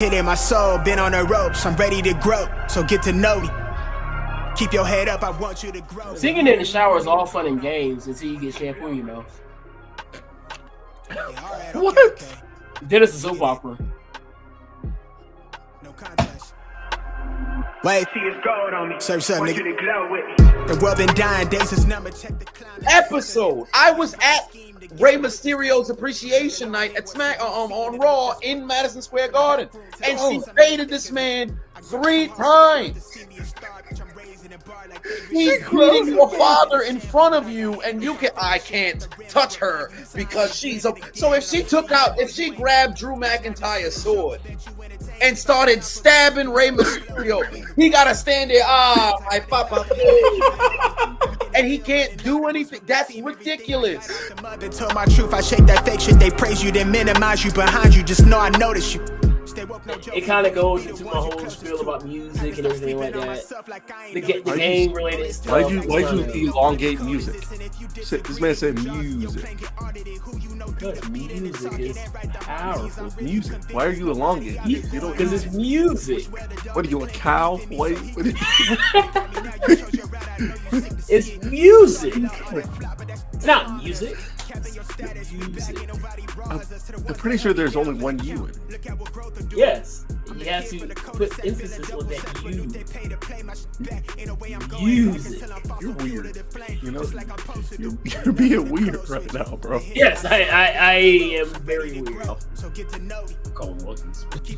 Hitting my soul, been on the ropes, I'm ready to grow, so get to know me. Keep your head up, I want you to grow. Singing in the shower is all fun and games until you get shampoo in your mouth. What? Then it's a soap opera. No contest. Wait, serve something, nigga. The world been dying, days is number, check the climate. Episode. I was at Rey Mysterio's appreciation night at Smack on Raw in Madison Square Garden, and she faded this man 3 times. He's beating your father in front of you, and I can't touch her because she's a. So if she grabbed Drew McIntyre's sword and started stabbing Rey Mysterio, he gotta stand there. My papa, and he can't do anything. That's ridiculous. Told my truth, I shake that fake shit. They praise you, then minimize you behind you. Just know I notice you. It kind of goes into my whole spiel about music and everything like that. The game related stuff. Why'd you elongate music? This man said music. Because music is powerful. Music. Why are you elongating? You don't. Because it's music. What are you, a cow? What It's music. It's not music. I'm pretty sure there's only one you in. Yes. You have to put emphasis on that music. You're weird. You know, you're being weird right now, bro. Yes, I am very weird.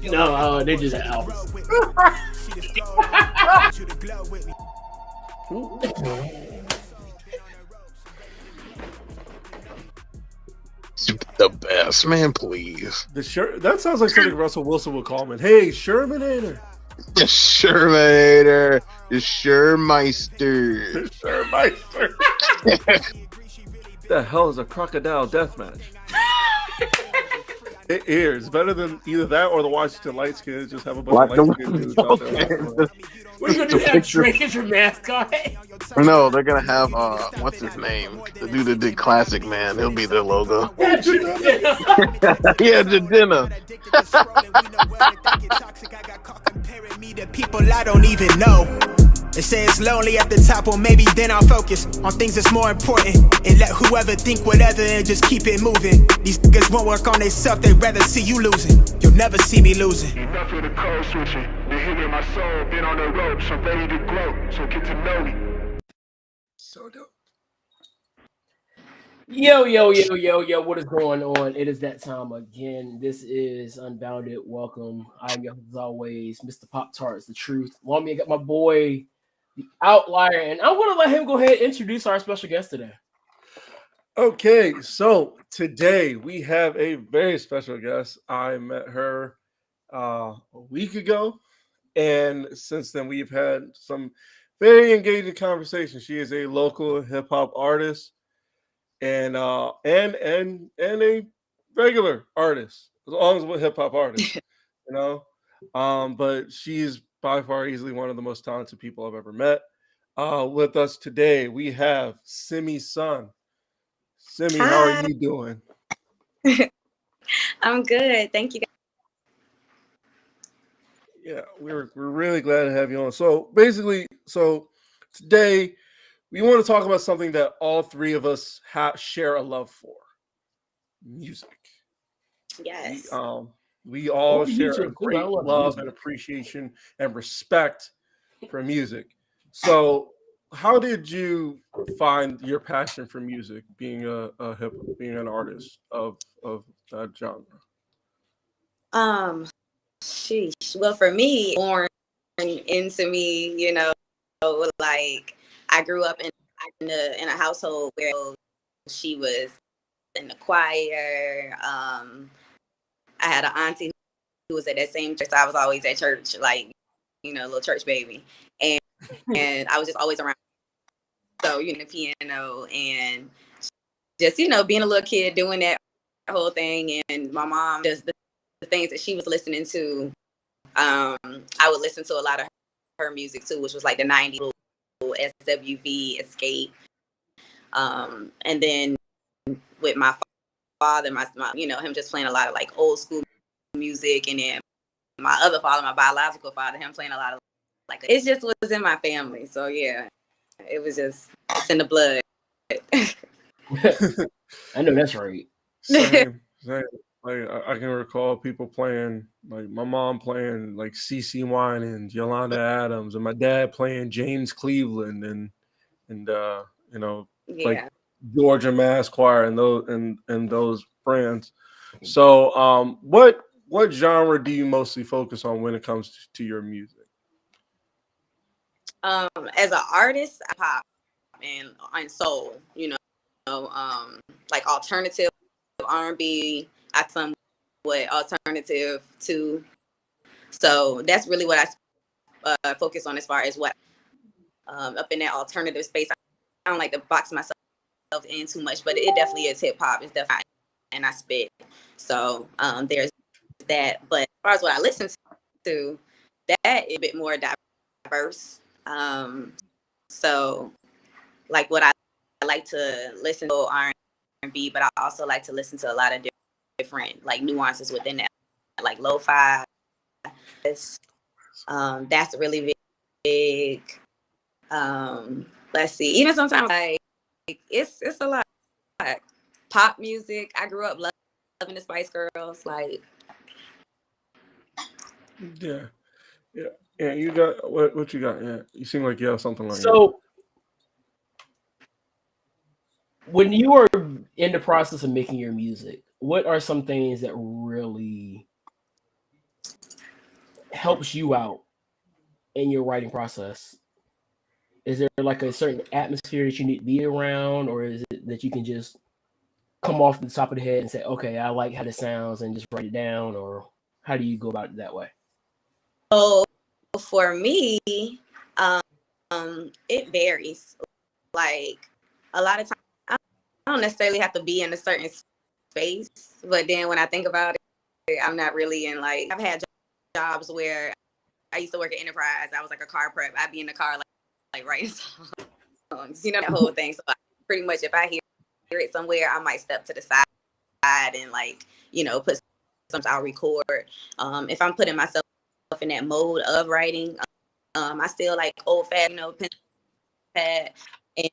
No, they're just Alphas. The best, man, please. That sounds like something Russell Wilson would call him. Hey, Shermanator. The Shermanator. The Shermeister. Shermeister. The hell is a crocodile death match? It is better than either that or the Washington Lights kids. Just have a bunch of light kids out there. What are you gonna do? Have Drake as your mascot? No, they're gonna have what's his name? The dude that did Classic Man. He'll be their logo. Yeah, Jadena. People I don't even know. They say it's lonely at the top, or maybe then I'll focus on things that's more important and let whoever think whatever and just keep it moving. These niggas won't work on themselves, they'd rather see you losing. You'll never see me losing. Enough of the code switching. Been hitting my soul, been on the ropes, I'm ready to grow, so get to know me. So dope. Yo, what is going on? It is that time again. This is Unbounded. Welcome. I'm your host, as always, Mr. Pop Tarts, the truth. Along me, I got my boy, the Outlier, and I'm going to let him go ahead and introduce our special guest today. Okay, so today we have a very special guest. I met her a week ago, and since then we've had some very engaging conversations. She is a local hip hop artist. And a regular artist, as long as we're hip hop artists, you know. But she's by far easily one of the most talented people I've ever met. With us today, we have Simi Sun. Simi, Hi. how are you doing? I'm good, thank you. Yeah, we're really glad to have you on. So basically, today we want to talk about something that all three of us share a love for: music. Yes. We all share a great love and appreciation and respect for music. So, how did you find your passion for music, being being an artist of that genre? Sheesh. Well, for me, born into me, like I grew up in a household where she was in the choir. I had an auntie who was at that same church. So I was always at church, like, little church baby. And I was just always around. So, the piano and just, being a little kid doing that whole thing. And my mom, just the things that she was listening to, I would listen to a lot of her music too, which was like the 90s, SWV, Escape. And then with my father, my him just playing a lot of like old school music, and then my other father, my biological father, him playing a lot of like it just was in my family. So yeah, it was just it's in the blood. I know that's right. Same. Like I can recall people playing, like my mom playing like CeCe Winans, Yolanda Adams, and my dad playing James Cleveland and you know, like Yeah. Georgia Mass Choir and those brands. So what genre do you mostly focus on when it comes to your music? As an artist, I pop and soul, like alternative R&B. I somewhat alternative too. So that's really what I focus on as far as what up in that alternative space. I don't like to box myself in too much, but it definitely is hip hop. It's definitely, and I spit. So there's that. But as far as what I listen to, that is a bit more diverse. So like what I like to listen to R&B, but I also like to listen to a lot of different like nuances within that, like lo-fi. That's really big. Let's see. Even sometimes like it's a lot. Pop music. I grew up loving the Spice Girls. Like Yeah. Yeah. Yeah, you got what you got? Yeah. You seem like you have something like that. So when you are in the process of making your music, what are some things that really helps you out in your writing process? Is there like a certain atmosphere that you need to be around, or is it that you can just come off the top of the head and say, okay, I like how this sounds and just write it down, or how do you go about it that way? so for me, it varies. Like a lot of times I don't necessarily have to be in a certain space, but then when I think about it, I'm not really in like I've had jobs where I used to work at Enterprise. I was like a car prep. I'd be in the car like writing songs, that whole thing. So pretty much if I hear it somewhere, I might step to the side and like, put something I'll record. If I'm putting myself in that mode of writing, I still like old fashioned, pen pad, and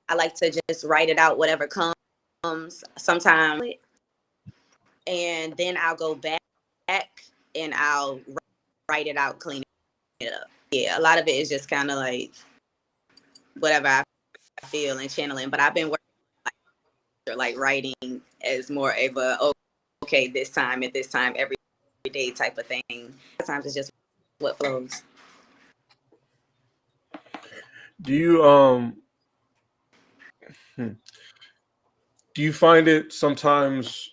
I like to just write it out, whatever comes sometimes. And then I'll go back and I'll write it out, clean it up. Yeah, a lot of it is just kind of like whatever I feel and channeling. But I've been working like writing as more of a okay, this time at this time every day type of thing. Sometimes it's just what flows. Do you do you find it sometimes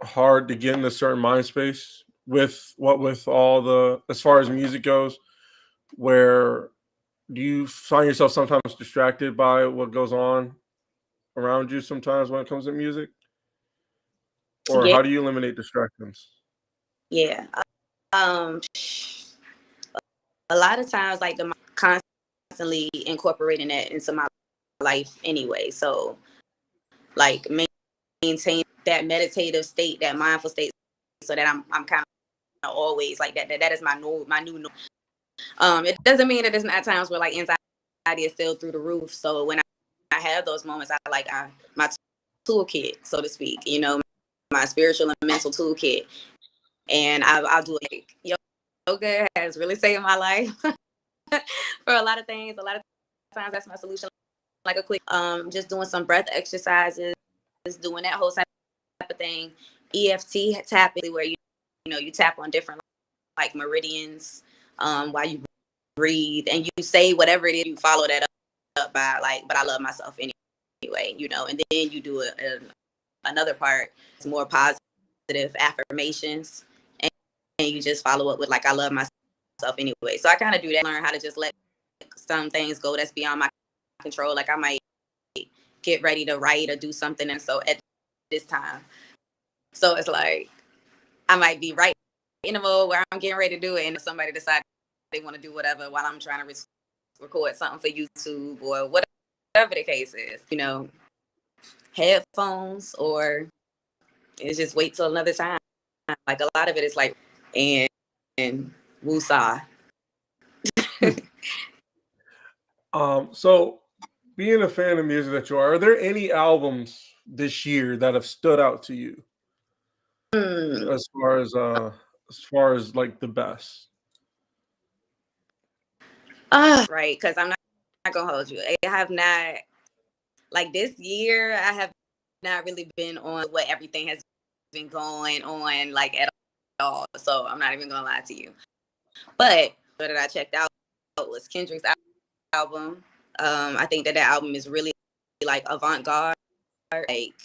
hard to get in a certain mind space with all the, as far as music goes, where do you find yourself sometimes distracted by what goes on around you sometimes when it comes to music? Or Yeah, how do you eliminate distractions? yeah. Um, a lot of times, like the constantly incorporating that into my life anyway. So, like maintain that meditative state, that mindful state, so that I'm kind of always like that. That is my new It doesn't mean that there's not times where like anxiety is still through the roof. So when I have those moments, my toolkit, so to speak, my spiritual and mental toolkit, and I'll do it. Like, yoga has really saved my life for a lot of things. A lot of times that's my solution. Like a quick, just doing some breath exercises, doing that whole type of thing. EFT tapping, where you tap on different like meridians while you breathe, and you say whatever it is, you follow that up by like, but I love myself anyway, and then you do another part. It's more positive affirmations, and you just follow up with like, I love myself anyway. So I kind of do that, learn how to just let some things go that's beyond my control. Like I might get ready to write or do something, and so at this time, so it's like I might be right in the mode where I'm getting ready to do it, and if somebody decides they want to do whatever while I'm trying to record something for YouTube or whatever the case is, headphones, or it's just wait till another time. Like a lot of it is like, and Wusa. So being a fan of music that you are there any albums this year that have stood out to you as far as like the best? Right, because I'm not gonna hold you. I have not, like, this year, I have not really been on what everything has been going on, like, at all. So I'm not even gonna lie to you. But what that I checked out was Kendrick's album. I think that album is really like avant-garde. Like,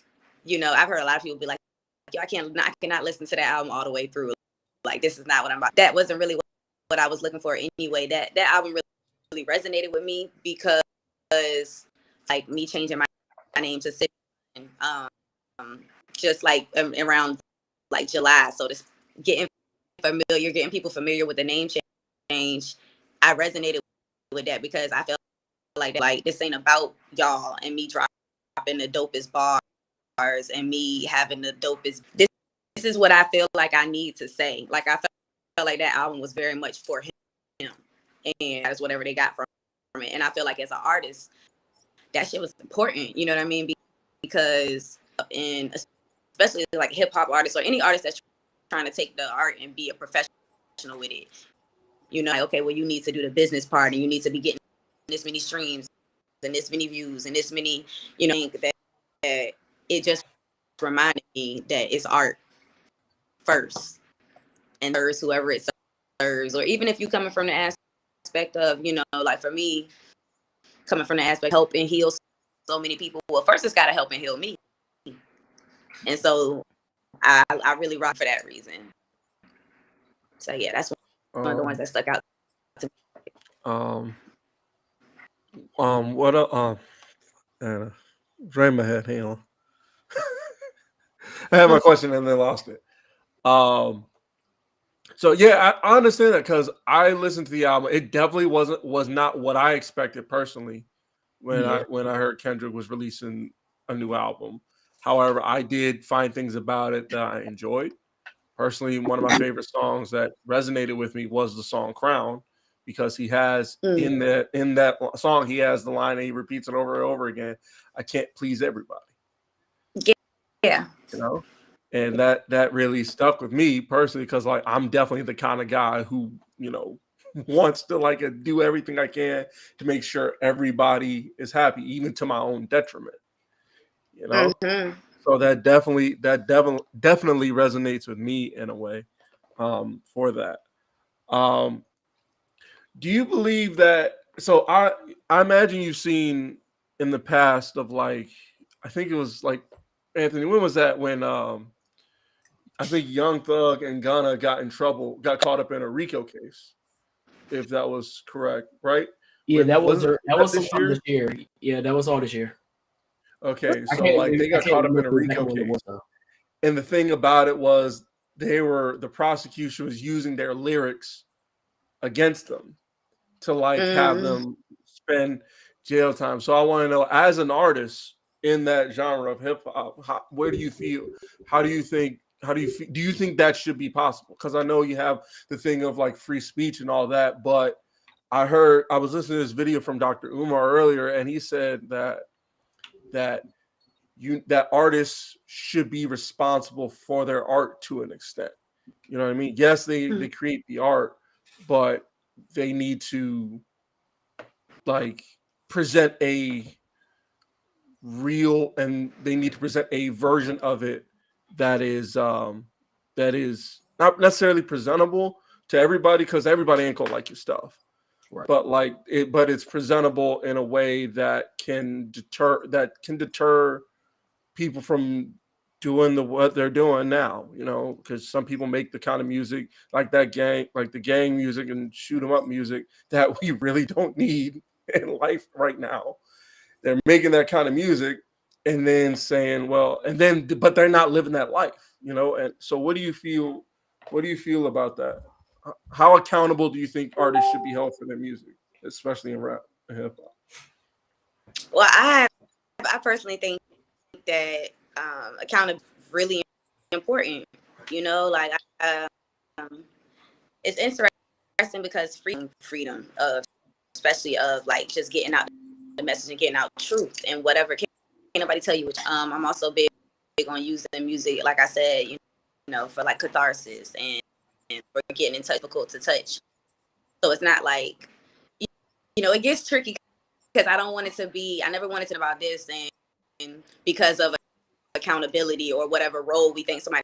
I've heard a lot of people be like, "Yo, I cannot listen to that album all the way through. Like, this is not what I'm about." That wasn't really what I was looking for anyway. That album really resonated with me because, like, me changing my name to Simi, just like around like July. So just getting people familiar with the name change. I resonated with that because I felt like this ain't about y'all and me dropping the dopest bars and me having the dopest. This is what I feel like I need to say. Like, I felt like that album was very much for him, and that's whatever they got from it. And I feel like as an artist, that shit was important. You know what I mean? Because especially like hip hop artists or any artist that's trying to take the art and be a professional with it. Like, okay, well, you need to do the business part and you need to be getting this many streams and this many views and this many, that it just reminded me that it's art first and serves whoever it serves. Or even if you coming from the aspect of, like for me, coming from the aspect of help and heal so many people, well, first it's got to help and heal me. And so I really rock for that reason. So yeah, that's one of the ones that stuck out to me. What right in my head, hang on. I had my question and then lost it. So yeah, I understand that because I listened to the album. It definitely was not what I expected personally when I heard Kendrick was releasing a new album. However, I did find things about it that I enjoyed. Personally, one of my favorite songs that resonated with me was the song "Crown," because he has in that song he has the line and he repeats it over and over again. I can't please everybody. Yeah. And that really stuck with me personally because like I'm definitely the kind of guy who wants to like do everything I can to make sure everybody is happy, even to my own detriment. So that definitely resonates with me in a way for that. Do you believe that? So I imagine you've seen in the past of like I think it was like Anthony. When was that? When I think Young Thug and Gunna got caught up in a RICO case, if that was correct, right? Yeah, that was this sometime this year. Yeah, that was all this year. Okay, so like they got caught up in a RICO case, and the thing about it was the prosecution was using their lyrics against them to like have them spend jail time. So I want to know, as an artist in that genre of hip hop, where do you feel? Do you think that should be possible? Because I know you have the thing of like free speech and all that, but I was listening to this video from Dr. Umar earlier, and he said that artists should be responsible for their art to an extent. You know what I mean? Yes, they create the art, but they need to like present a real, and they need to present a version of it that is not necessarily presentable to everybody, because everybody ain't gonna like your stuff. Right. But it's presentable in a way that can deter people from doing what they're doing now, because some people make the kind of music like the gang music and shoot 'em up music that we really don't need in life right now. They're making that kind of music and then saying, but they're not living that life, And so what do you feel about that? How accountable do you think artists should be held for their music, especially in rap and hip hop? Well, I personally think that accountability is really important. Like it's interesting because freedom of, especially of like just getting out the message and getting out truth and whatever. Can't nobody tell you. I'm also big on using music, like I said, you know, for like catharsis and for getting in touch, difficult to touch. So it's not like, you know, it gets tricky because I don't want it to be. I never wanted to about this and because of accountability or whatever role we think somebody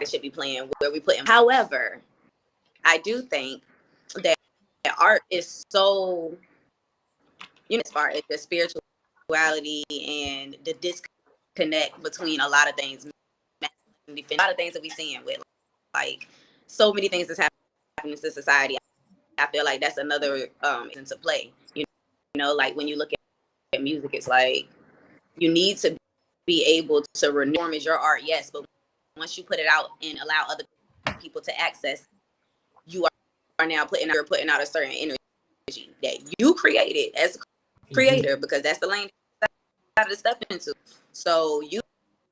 should be playing, where we put him. However, I do think that art is so, you know, as far as the spirituality and the disconnect between a lot of things, a lot of things that we seeing with like so many things that's happening to society. I feel like that's another into play. You know, like when you look at music, it's like you need to be able to renew as your art, yes, but once you put it out and allow other people to access, you are now putting out a certain energy that you created as a creator, because that's the lane you decided to step into. So you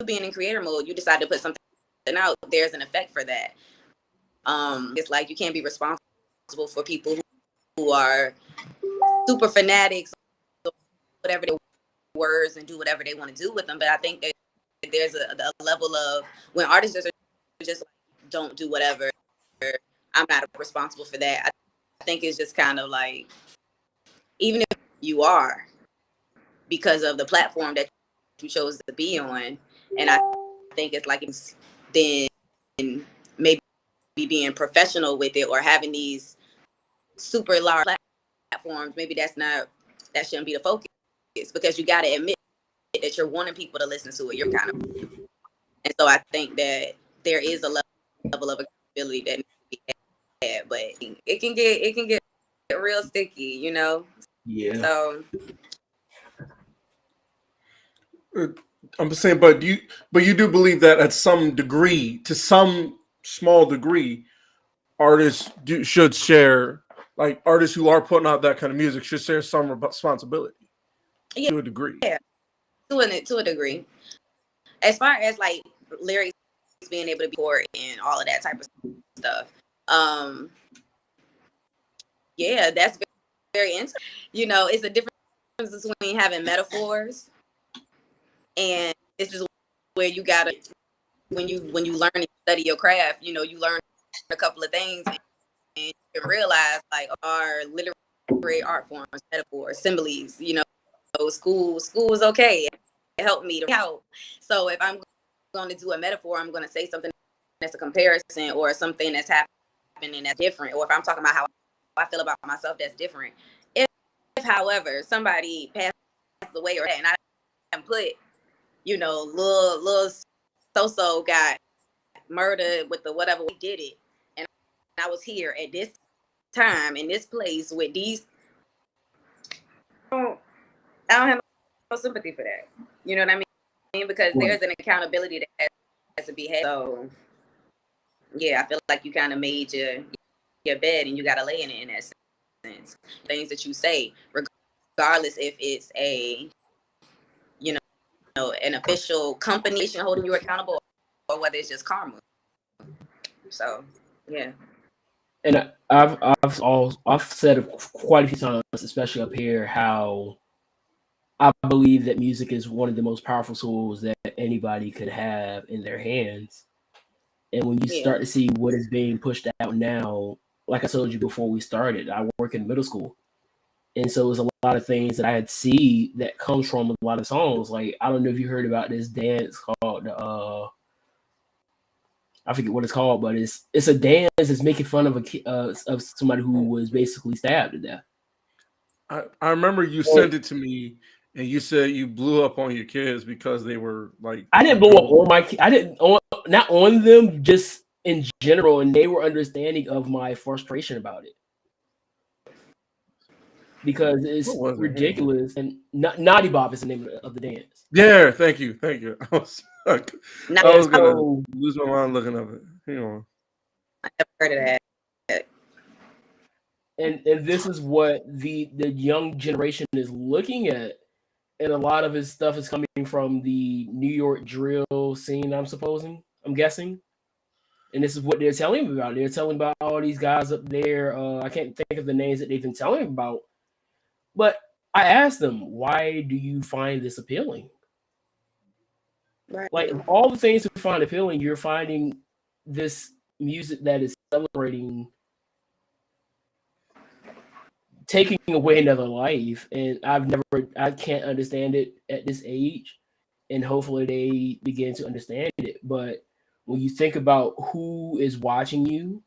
being in creator mode, you decide to put something out. There's an effect for that. It's like you can't be responsible for people who are super fanatics, whatever their words, and do whatever they want to do with them. But I think that there's a level of when artists are just like, don't do whatever, I'm not responsible for that. I think it's just kind of like, even if you are, because of the platform that you chose to be on, and I think it's like it's then maybe being professional with it or having these super large platforms, maybe that shouldn't be the focus, because you got to admit that you're wanting people to listen to it. You're kind of, and so I think that there is a level of accountability that needs to be had, but it can get real sticky, you know. Yeah. So I'm saying, but you do believe that at some degree, to some small degree, artists should share, like artists who are putting out that kind of music should share some responsibility to a degree. Yeah, to a degree. As far as like lyrics being able to be poured and all of that type of stuff, yeah, that's very interesting. You know, it's a difference between having metaphors, and this is where you gotta, when you learn and study your craft, you know, you learn a couple of things and you can realize like our literary art forms, metaphors, similes, you know. So school was okay. It helped me to help. So if I'm going to do a metaphor, I'm going to say something that's a comparison or something that's happening that's different. Or if I'm talking about how I feel about myself, that's different. If however, somebody passed away or and I put, you know, little so got murdered with the whatever, we did it, and I was here at this time in this place with these, I don't have no sympathy for that. You know what I mean? Because there's an accountability that has to be had. So yeah, I feel like you kind of made your bed and you got to lay in it in that sense. Things that you say, regardless if it's a, you know, an official company holding you accountable or whether it's just karma. So yeah. And I've said it quite a few times, especially up here, how I believe that music is one of the most powerful tools that anybody could have in their hands. And when you start to see what is being pushed out now, like I told you before we started, I work in middle school. And so there's a lot of things that I had see that comes from a lot of songs. Like, I don't know if you heard about this dance called I forget what it's called, but it's a dance that's making fun of of somebody who was basically stabbed to death. I remember you sent it to me, and you said you blew up on your kids because they were like. I didn't blow up on my. I didn't not on them, just in general, and they were understanding of my frustration about it because it's ridiculous. And Naughty Bob is the name of the dance. Yeah, thank you. I was gonna lose my mind looking at it. Hang on. I never heard of that. And this is what the young generation is looking at, and a lot of his stuff is coming from the New York drill scene. I'm guessing. And this is what they're telling me about. They're telling about all these guys up there. I can't think of the names that they've been telling me about. But I asked them, why do you find this appealing? Right. Like, of all the things to find appealing, you're finding this music that is celebrating taking away another life. And I can't understand it at this age. And hopefully they begin to understand it. But when you think about who is watching you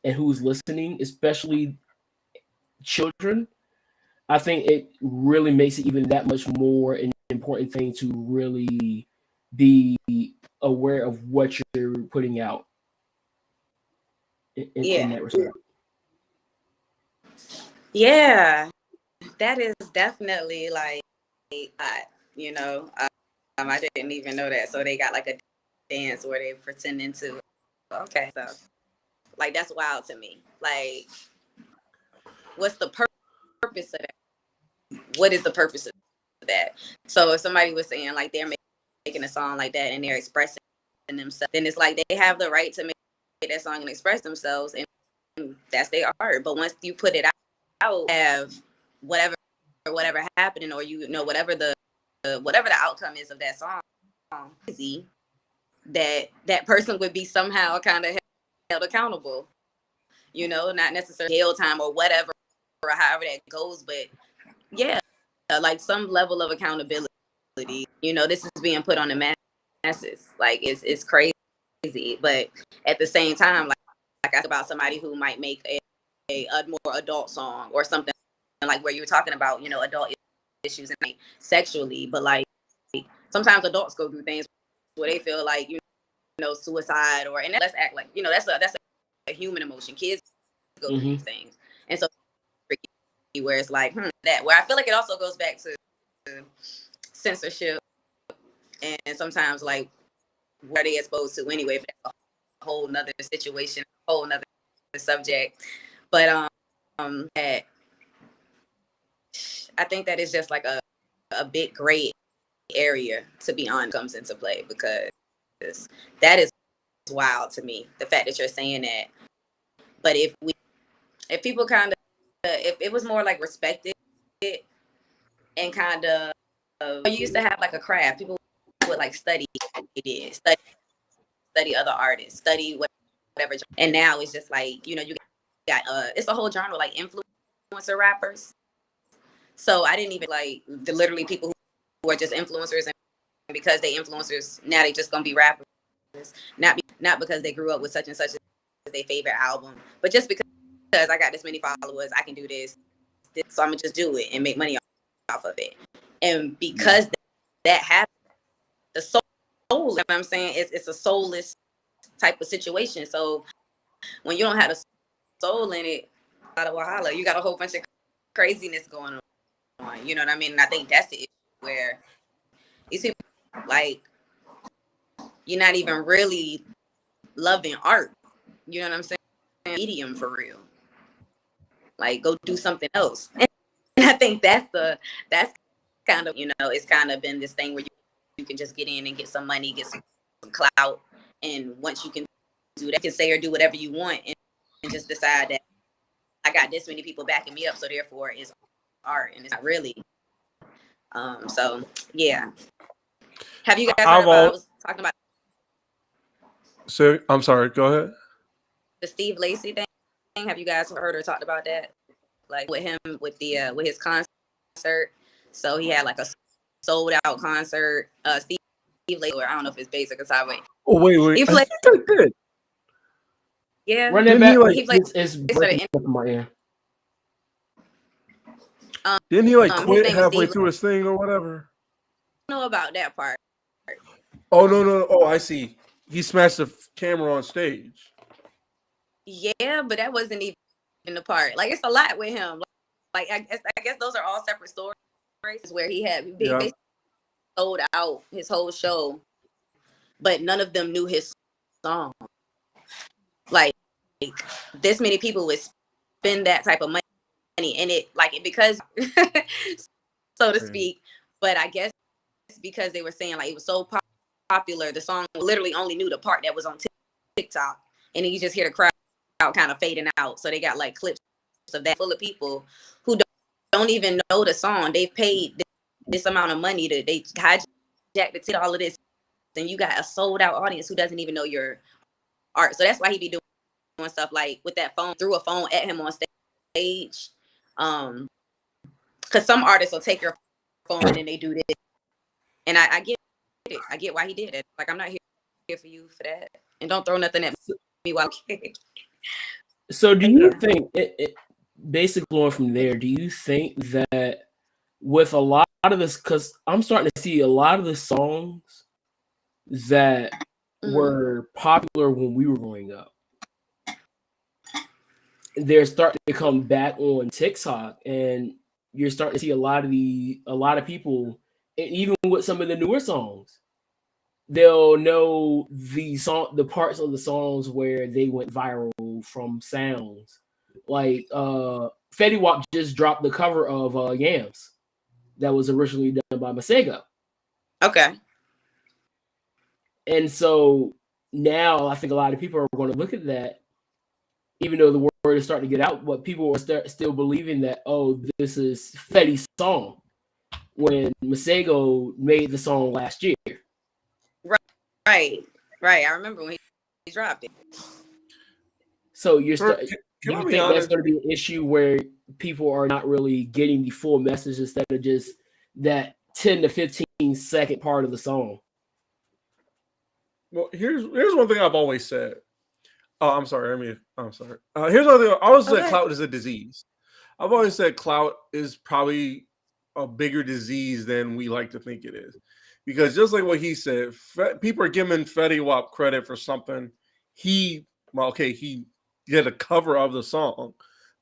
and who's listening, especially children, I think it really makes it even that much more an important thing to really be aware of what you're putting out in that respect. Yeah, that is definitely like, you know, I didn't even know that. So they got like a dance where they pretending to. Okay, so like that's wild to me. Like, what's the purpose of that? What is the purpose of that? So if somebody was saying like they're making a song like that and they're expressing themselves, then it's like they have the right to make that song and express themselves, and that's their art. But once you put it out, have whatever happening, or you know whatever the outcome is of that song, easy that person would be somehow kind of held accountable. You know, not necessarily jail time or whatever, or however that goes, but yeah, like some level of accountability. You know, this is being put on the masses. Like it's crazy, but at the same time, like I asked about somebody who might make a more adult song or something like where you were talking about, you know, adult issues and like sexually, but like sometimes adults go through things where they feel like, you know, suicide or, and let's act like, you know, that's a human emotion. Kids go through these things, and so where it's like that, where I feel like it also goes back to censorship and sometimes like what are they exposed to anyway, but that's a whole nother situation, a whole nother subject. But that I think that is just like a big gray area, to be honest, comes into play, because that is wild to me, the fact that you're saying that. But if people kind of, if it was more like respected and kind of, you used to have like a craft, people would like study other artists, study whatever, and now it's just like, you know, you got it's a whole genre like influencer rappers. So I didn't even like literally people who are just influencers, and because they influencers now they just gonna be rappers, not because they grew up with such and such as their favorite album, but just because I got this many followers, I can do this, so I'm gonna just do it and make money off of it. And because that happens, the soul, you know what I'm saying, it's a soulless type of situation. So when you don't have a soul in it, out of Wahala, you got a whole bunch of craziness going on. You know what I mean? And I think that's the issue, where these people, like, you're not even really loving art. You know what I'm saying? Medium for real. Like, go do something else. And I think that's kind of, you know, it's kind of been this thing where you can just get in and get some money, get some clout, and once you can do that, you can say or do whatever you want, and just decide that I got this many people backing me up, so therefore it's art, and it's not really. So yeah. Have you guys heard about? I was talking about. So I'm sorry. Go ahead. The Steve Lacy thing. Have you guys heard or talked about that? Like with him, with his concert. So he had like a sold out concert. Steve Lacy, I don't know if it's basic or sideways. Oh wait. He played. I think I did. Yeah. Run that back. He played. It's breaking up in my ear. Didn't he like quit halfway through his thing or whatever? I don't know about that part. Oh no. Oh, I see. He smashed the camera on stage. Yeah, but that wasn't even the part. Like, it's a lot with him. Like I guess those are all separate stories where he basically sold out his whole show, but none of them knew his song. Like this many people would spend that type of money, and it because so to speak. But I guess because they were saying like it was so popular, the song literally only knew the part that was on TikTok, and then you just hear the crowd kind of fading out. So they got like clips of that full of people who don't even know the song. They've paid this amount of money to they hijacked the ticket, all of this, and you got a sold out audience who doesn't even know your art. So that's why he be doing stuff like with that phone, threw a phone at him on stage. Because some artists will take your phone and then they do this. And I get it. I get why he did it. Like, I'm not here for you for that. And don't throw nothing at me while So do you think, basically going from there, do you think that with a lot of this, because I'm starting to see a lot of the songs that were popular when we were growing up, they're starting to come back on TikTok, and you're starting to see a lot of people, and even with some of the newer songs, they'll know the parts of the songs where they went viral from sounds. Like Fetty Wap just dropped the cover of Yams that was originally done by Masego. Okay. And so now I think a lot of people are going to look at that, even though the word is starting to get out, but people are still believing that, oh, this is Fetty's song, when Masego made the song last year. Right. I remember when he dropped it. So do you think that's going to be an issue where people are not really getting the full message instead of just that 10 to 15 second part of the song? Well, here's one thing I've always said. Oh, I'm sorry. I'm sorry. Here's one thing. I always said clout is a disease. I've always said clout is probably a bigger disease than we like to think it is. Because just like what he said, people are giving Fetty Wap credit for something. He did a cover of the song,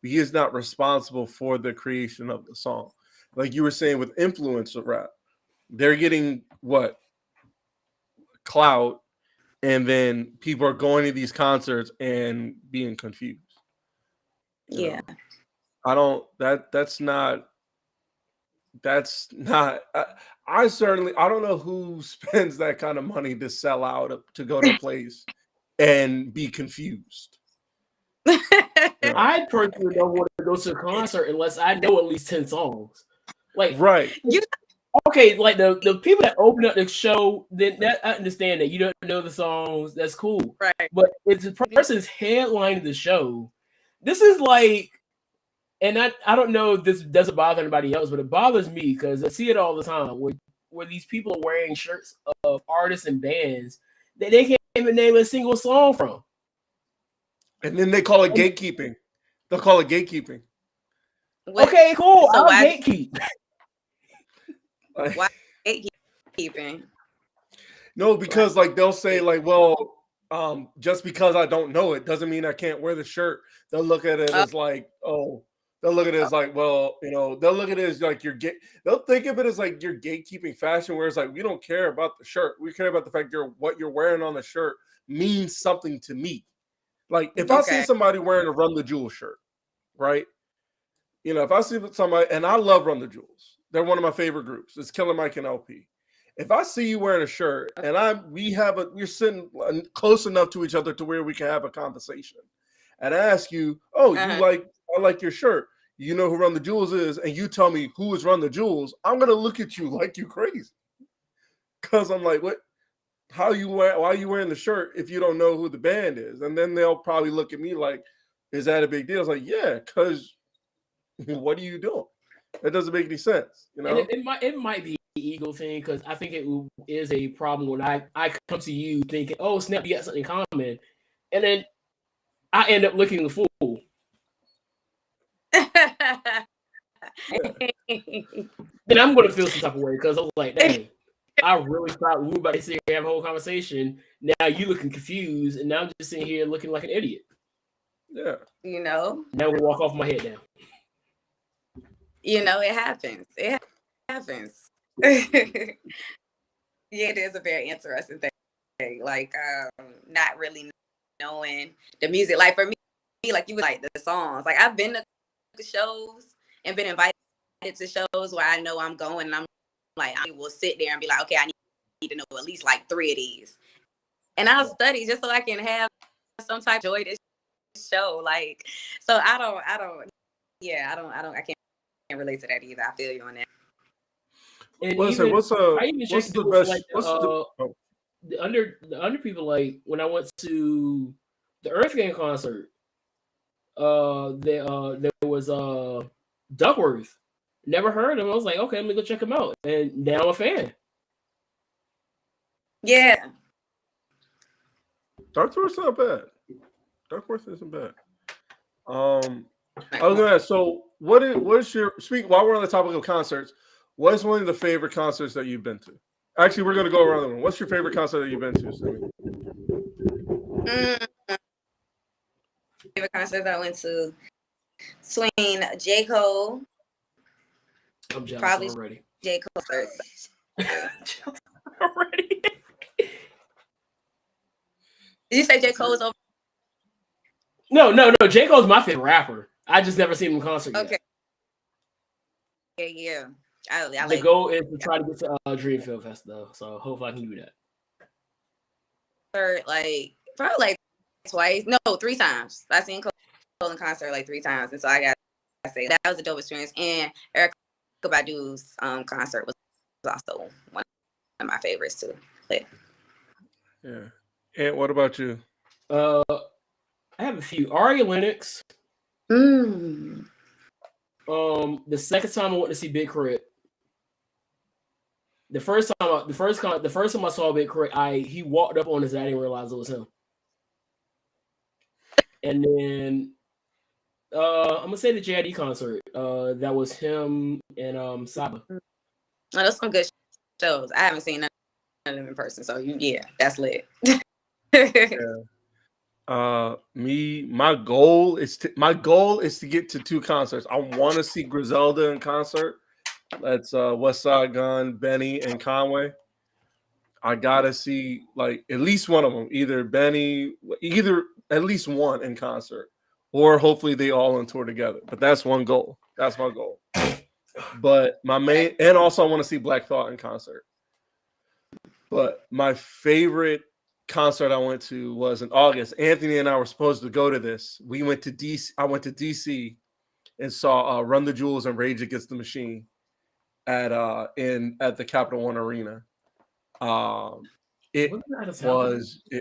but he is not responsible for the creation of the song. Like you were saying with influencer rap, they're getting clout, and then people are going to these concerts and being confused. Yeah. That's not. I don't know who spends that kind of money to sell out to go to a place and be confused. I personally don't want to go to a concert unless I know at least 10 songs. Like, right. Okay, like the people that open up the show, then I understand that you don't know the songs. That's cool. Right. But if the person's headlining the show, this is like, and I don't know if this doesn't bother anybody else, but it bothers me because I see it all the time where these people are wearing shirts of artists and bands that they can't even name a single song from. And then they call it gatekeeping. They'll call it gatekeeping. Okay, cool. So I'll gatekeep. Why gatekeeping? No, because like they'll say like, well, just because I don't know it doesn't mean I can't wear the shirt. They'll look at it as like, they'll look at it as like, well, they'll look at it as like they'll think of it as like you're gatekeeping fashion, where it's like we don't care about the shirt. We care about the fact what you're wearing on the shirt means something to me. Like if I see somebody wearing a Run the Jewels shirt, right? If I see somebody, and I love Run the Jewels. They're one of my favorite groups. It's Killer Mike and LP. If I see you wearing a shirt and we're sitting close enough to each other to where we can have a conversation, and I ask you, I like your shirt. You know who Run the Jewels is, and you tell me who is Run the Jewels, I'm gonna look at you like you crazy. Cause I'm like, what? Why are you wearing the shirt if you don't know who the band is? And then they'll probably look at me like, is that a big deal? It's like, yeah, because what are you doing? That doesn't make any sense, And it might be an ego thing, because I think it is a problem when I come to you thinking, oh snap, you got something in common, and then I end up looking the fool. Then I'm gonna feel some type of way because I was like, dang, I really thought we were about to sit here and have a whole conversation. Now you looking confused, and now I'm just sitting here looking like an idiot. Yeah. Now we walk off my head down. It happens. It happens. Yeah, it is a very interesting thing. Like, not really knowing the music. Like for me, like you would like the songs. Like I've been to shows and been invited to shows where I know I'm going, and I'm like, I will sit there and be like, okay, I need to know at least like 3 of these, and I'll study just so I can have some type of joy to show. Like, so I can't relate to that either. I feel you on that. And What's even what's I even checked what's it the was best? like What's the the under people, like when I went to the Earth Gang concert, there was Duckworth. Never heard of him. I was like, okay, let me go check him out, and now I'm a fan. Yeah. Duckworth's not bad. Duckworth isn't bad. I was gonna ask, so what's your while we're on the topic of concerts, what is one of the favorite concerts that you've been to? Actually, we're gonna go around the room. What's your favorite concert that you've been to, Simi? Favorite concerts I went to between J. Cole. I'm jealous Probably already. J. Cole first. Already. Did you say J. Cole was over? No. J. Cole's my favorite rapper. I just never seen him in concert yet. Okay. Yeah. I The like goal is to try to get to Dreamfield Fest though, so hopefully I can do that. like probably like twice. No, 3 times. I seen Cole in concert like 3 times, and so I got to say that was a dope experience. And Erykah Badu's concert was also one of my favorites too. But, yeah. And what about you? I have a few. Ari Lennox. mm. The second time I went to see Big Crit. The first time I saw Big Crit, he walked up on us and I didn't realize it was him. And then I'm gonna say the JID concert. That was him and Saba. Oh, those some good shows. I haven't seen none of them in person, so that's lit. Yeah. My goal is to get to 2 concerts. I want to see Griselda in concert. That's West Side Gun, Benny, and Conway. I gotta see like at least one of them, either at least one in concert, or hopefully they all on tour together. But that's one goal. That's my goal. But my main, and also I want to see Black Thought in concert. But my favorite concert I went to was in August. Anthony and I were supposed to go to this. We went to DC. I went to DC and saw Run the Jewels and Rage Against the Machine at the Capital One Arena. It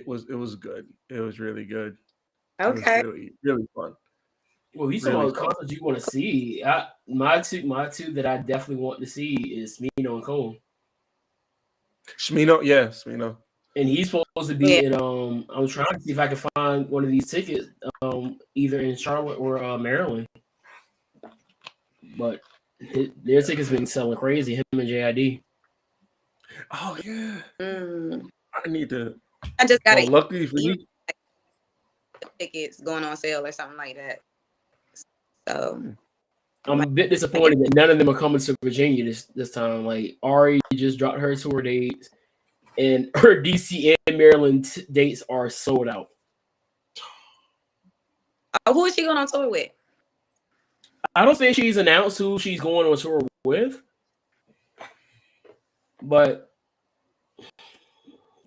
was good. It was really good. Okay. It was really, really fun. Well, he's talking about concerts you want to see. My two that I definitely want to see is Smino and Cole. Smino. And he's supposed to be in. I'm trying to see if I can find one of these tickets, either in Charlotte or Maryland. But their tickets been selling crazy. Him and JID. Oh yeah. I need to. I just got luckily for you, tickets going on sale or something like that. So I'm a bit disappointed that none of them are coming to Virginia this time. Like Ari just dropped her tour dates, and her DC and Maryland dates are sold out. Who is she going on tour with? I don't think she's announced who she's going on tour with, but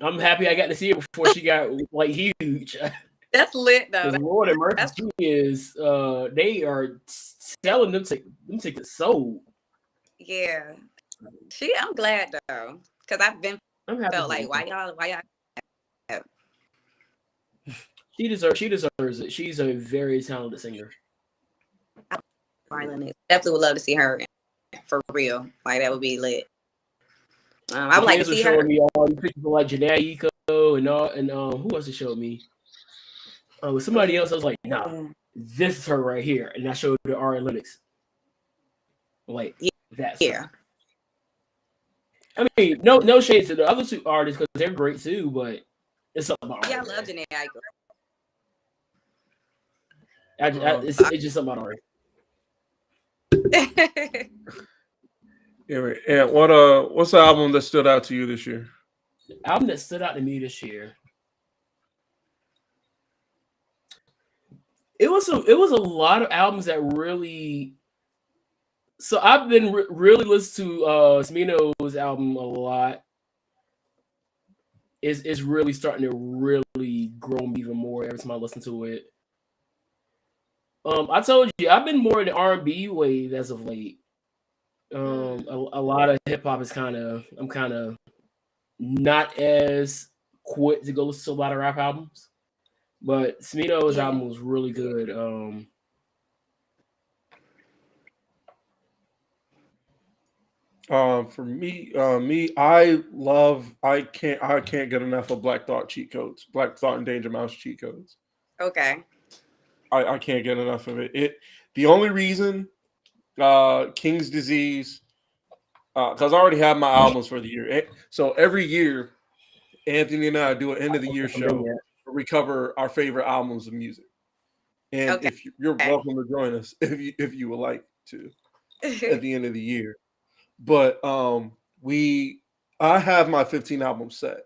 I'm happy I got to see it before she got like huge. That's lit though. Lord and Mercy is they are selling them tickets sold. Yeah, I'm glad though, because I've been felt like why y'all. She deserves it. She's a very talented singer. Definitely would love to see her for real. Like that would be lit. I would like to see her. Showing me all these pictures of like Janae Eco and who else it showed me? With somebody else, I was like, nah, this is her right here, and I showed her Ari Lennox. Like that's her. I mean, no shade to the other 2 artists because they're great too, but it's something about Ari. I love Janae Eiko. It's just something about Ari. Yeah, what's the album that stood out to you this year? The album that stood out to me this year. It was a lot of albums that really. So I've been really listening to Smino's album a lot. it's really starting to really grow me even more every time I listen to it. I told you I've been more in the R&B wave as of late. A lot of hip hop is I'm kind of not as quick to go listen to a lot of rap albums, but Smino's album was really good. For me, I can't get enough of Black Thought cheat codes, Black Thought and Danger Mouse cheat codes. Okay. I can't get enough of it. The only reason, King's Disease, because I already have my albums for the year. So every year, Anthony and I do an end of the year show where we cover our favorite albums of music. And if you're welcome to join us if you would like to at the end of the year. But I have my 15 album set.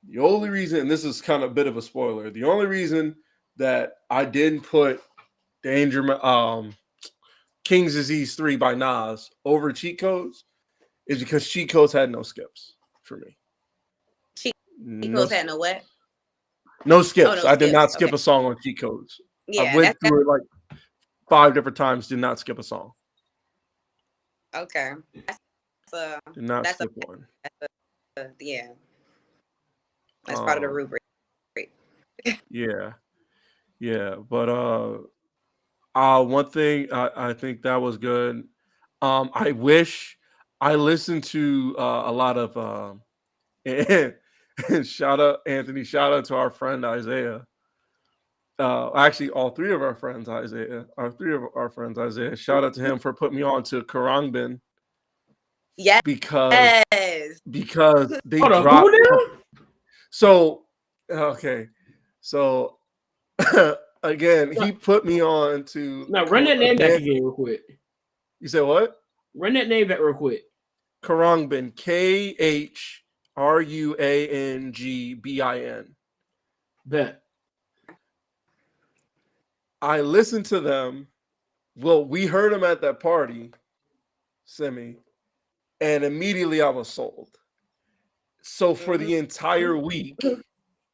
The only reason, and this is kind of a bit of a spoiler, the only reason that I didn't put King's Disease 3 by Nas over Cheat Codes is because Cheat Codes had no skips for me. Cheat Codes had no what? No skips. Oh, no I did skips. not skip a song on Cheat Codes. Yeah, I went through it like 5 different times, did not skip a song. Okay. Did not skip one. Yeah. That's part of the rubric. Yeah. But one thing I think that was good. I wish I listened to a lot of and shout out Anthony, shout out to our friend Isaiah. Actually, all three of our friends Isaiah. Shout out to him for putting me on to Karangbin. Yes. Because they Hold on, dropped. who now? So again, he put me on to. Now run that name back again real quick. You said what? Run that name back real quick. Karangbin, KHRUANGBIN. Bet. I listened to them. Well, we heard them at that party, Simi, and immediately I was sold. So for the entire week,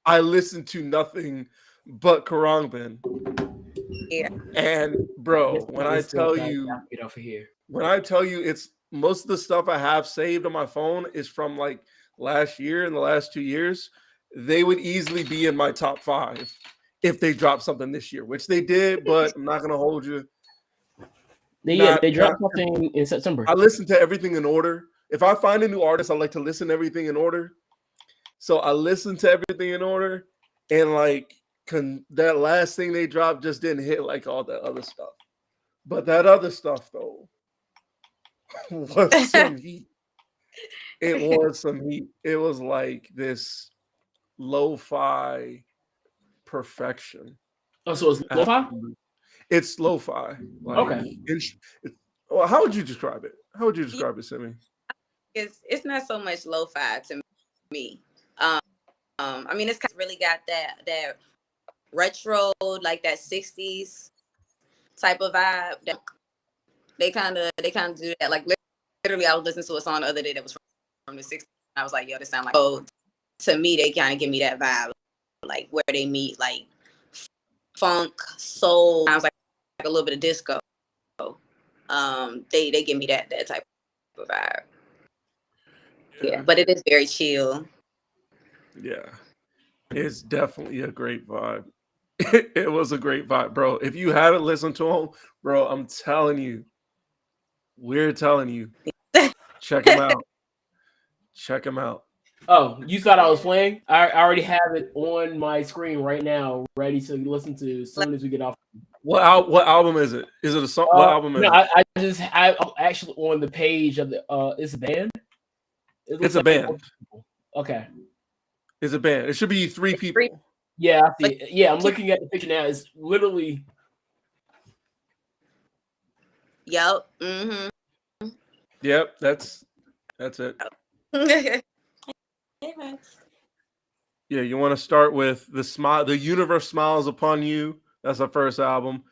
I listened to nothing but Karangbin. Yeah. And bro, when I tell you, it's most of the stuff I have saved on my phone is from like last year and the last 2 years. They would easily be in my top 5 if they dropped something this year, which they did, but I'm not gonna hold you. They dropped something in September. I listen to everything in order. If I find a new artist, I like to listen to everything in order. So I listened to everything in order, and like that last thing they dropped just didn't hit like all that other stuff. But that other stuff though was some heat. It was some heat. It was like this lo-fi perfection. Oh, so it's lo-fi? It's lo-fi. Like, okay. Well, how would you describe it? How would you describe it, Simi? It's not so much lo-fi to me. I mean, it's kind of really got that retro, like that 60s type of vibe. They kind of do that. Like literally, I was listening to a song the other day that was from the 60s. I was like, yo, this sound like. So to me, they kind of give me that vibe, like where they meet like funk, soul. I was like a little bit of disco. They give me that type of vibe. Yeah, but it is very chill. Yeah, it's definitely a great vibe. It was a great vibe, bro. If you haven't listened to him, bro, I'm telling you, we're telling you, check him out. Check him out. Oh, you thought I was playing? I already have it on my screen right now, ready to listen to as soon as we get off. What album is it? Is it a song? What album is it? I'm actually on the page of the. It's a band. It's a band. Okay. It's a band. It should be 3 people. Yeah, I see. Yeah, I'm looking at the picture now. It's literally. Yep. Mm-hmm. Yep. That's it. Yeah, you want to start with The Universe Smiles Upon You. That's the first album.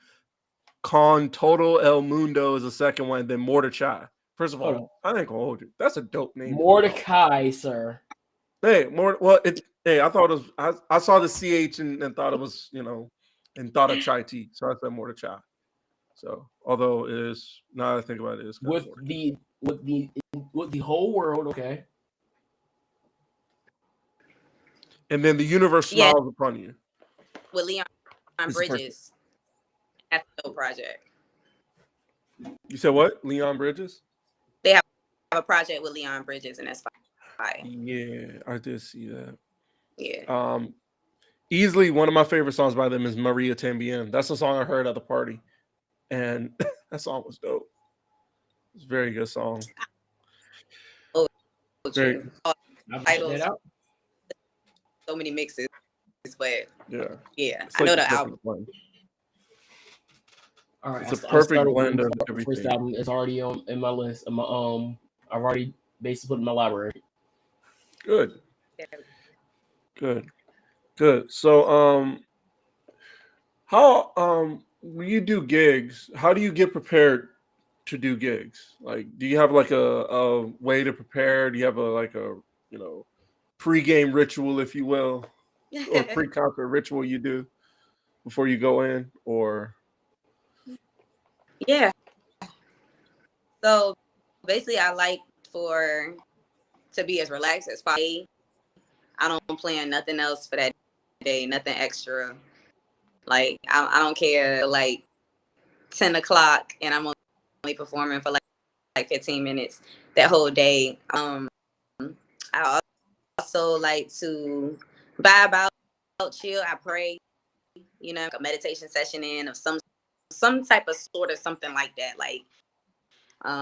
Con Todo El Mundo is the second one. Then Mordechai. First of all, I ain't gonna hold you. That's a dope name. Mordecai, sir. Hey, more. Well, hey, I thought it was. I saw the ch and thought it was, and thought of chai tea. So I said more to chai. So although it is, now that I think about it, it's kind of with more to the with the whole world. Okay, and then the universe Yeah, smiles upon you. with Leon It's the first. Bridges. That's a dope project. You said what? Leon Bridges? They have a project with Leon Bridges, and that's fine. Yeah, I did see that. Yeah. Easily one of my favorite songs by them is Maria Tambien. That's the song I heard at the party, and that song was dope. It's a very good song. Oh, Very, true. I'll check Titles, that out. so many mixes, but yeah. yeah, It's I like know the the album. perfect blend. All right, It's a I perfect started blend with of the first everything. album. It's already on in my list. I've already basically put it in my library. Good. Good. So how when you do gigs, how do you get prepared to do gigs? Like, do you have like a way to prepare? Do you have a pre-game ritual, if you will, or pre-concert ritual you do before you go in? Or Yeah. So basically, I like to be as relaxed as possible. I don't plan nothing else for that day, nothing extra. Like I don't care. Like 10 o'clock, and I'm only performing for like 15 minutes that whole day. I also like to vibe out, chill. I pray, like a meditation session in of some type of sort of something like that. Like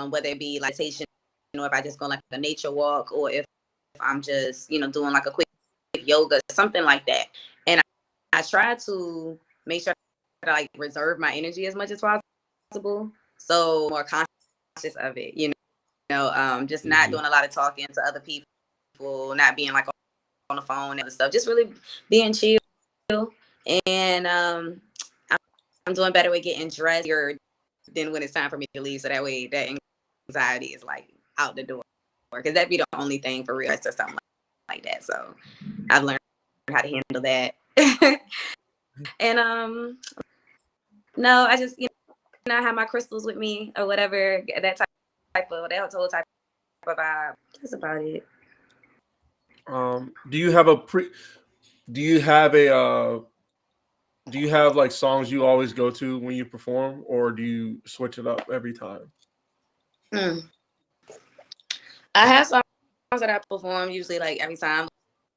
whether it be like meditation or if I just go like a nature walk, or if I'm just doing like a quick yoga, something like that. And I try to make sure that I like reserve my energy as much as possible, so more conscious of it. Just not doing a lot of talking to other people, not being like on the phone and stuff. Just really being chill. And I'm doing better with getting dressed than when it's time for me to leave, so that way that anxiety is like out the door, because that'd be the only thing for real or something like that. So I've learned how to handle that. And no, I just I have my crystals with me or whatever, that whole type of vibe. That's about it. do you have do you have like songs you always go to when you perform, or do you switch it up every time? I have songs that I perform usually like every time,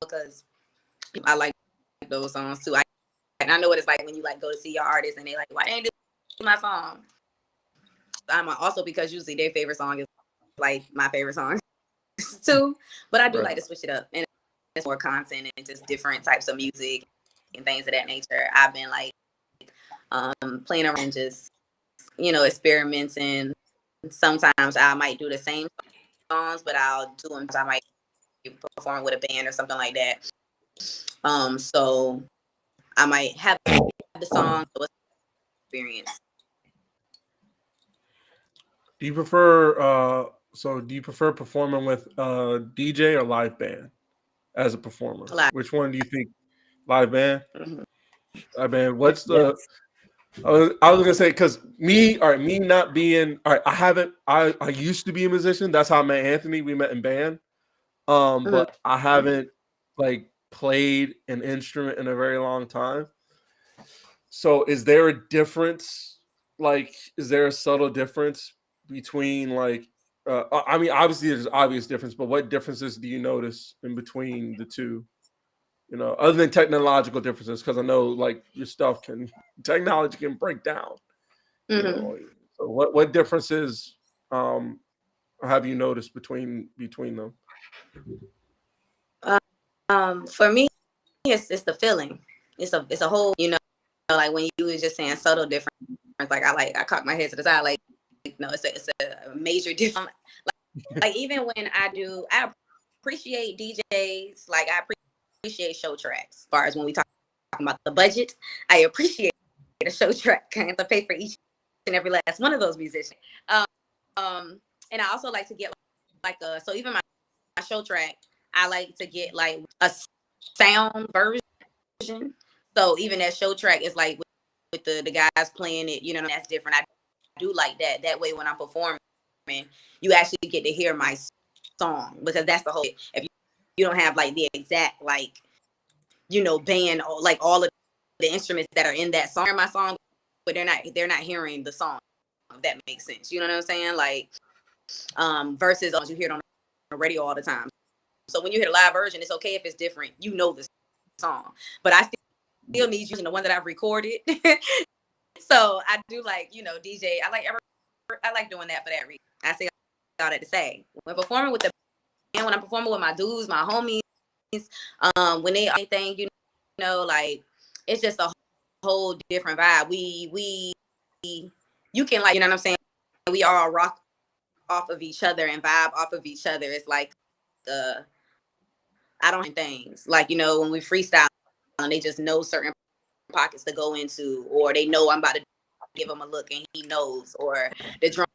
because I like those songs too. And I know what it's like when you like go to see your artist and they like, why didn't you do my song? I'm also, because usually their favorite song is like my favorite song too. But I do like to switch it up, and it's more content and just different types of music and things of that nature. I've been like playing around and just experimenting. Sometimes I might do the same songs, but I'll do them. I might perform with a band or something like that. So I might have the song experience. Do you prefer do you prefer performing with DJ or live band as a performer? Live. Which one do you think? Live band? Mm-hmm. Live band. What's the I was gonna say, because me not being I used to be a musician. That's how I met Anthony. We met in band. But I haven't like played an instrument in a very long time. So is there a difference? Like, is there a subtle difference between like I mean, obviously there's obvious difference, but what differences do you notice in between the two? Other than technological differences, because I know like your technology can break down. Mm-hmm. So what differences have you noticed between them? For me, it's the feeling. It's a whole, like when you was just saying subtle difference. Like I cock my head to the side, like it's a major difference. Like even when I appreciate DJs. Like I appreciate show tracks. As far as when we talk about the budget, I appreciate a show track. I have to pay for each and every last one of those musicians. And I also like to get so even my show track, I like to get like a sound version. So even that show track is like with the guys playing it, you know, that's different. I do like that. That way when I'm performing, you actually get to hear my song, because that's the whole, if you don't have like the exact, like, you know, band, or like all of the instruments that are in that song, my song, but they're not hearing the song, if that makes sense. You know what I'm saying? Like, versus you hear it on the radio all the time. So when you hear the live version, it's okay if it's different. You know the song, but I still need using the one that I've recorded. So I do like, you know, DJ. I like doing that for that reason. I say all that to say, when performing with the band, when I'm performing with my dudes, my homies, when they anything, you know, like, it's just a whole different vibe. We you can, like, you know what I'm saying? We all rock off of each other and vibe off of each other. It's like I don't things like, you know, when we freestyle and they just know certain pockets to go into, or they know I'm about to give him a look and he knows, or the drummer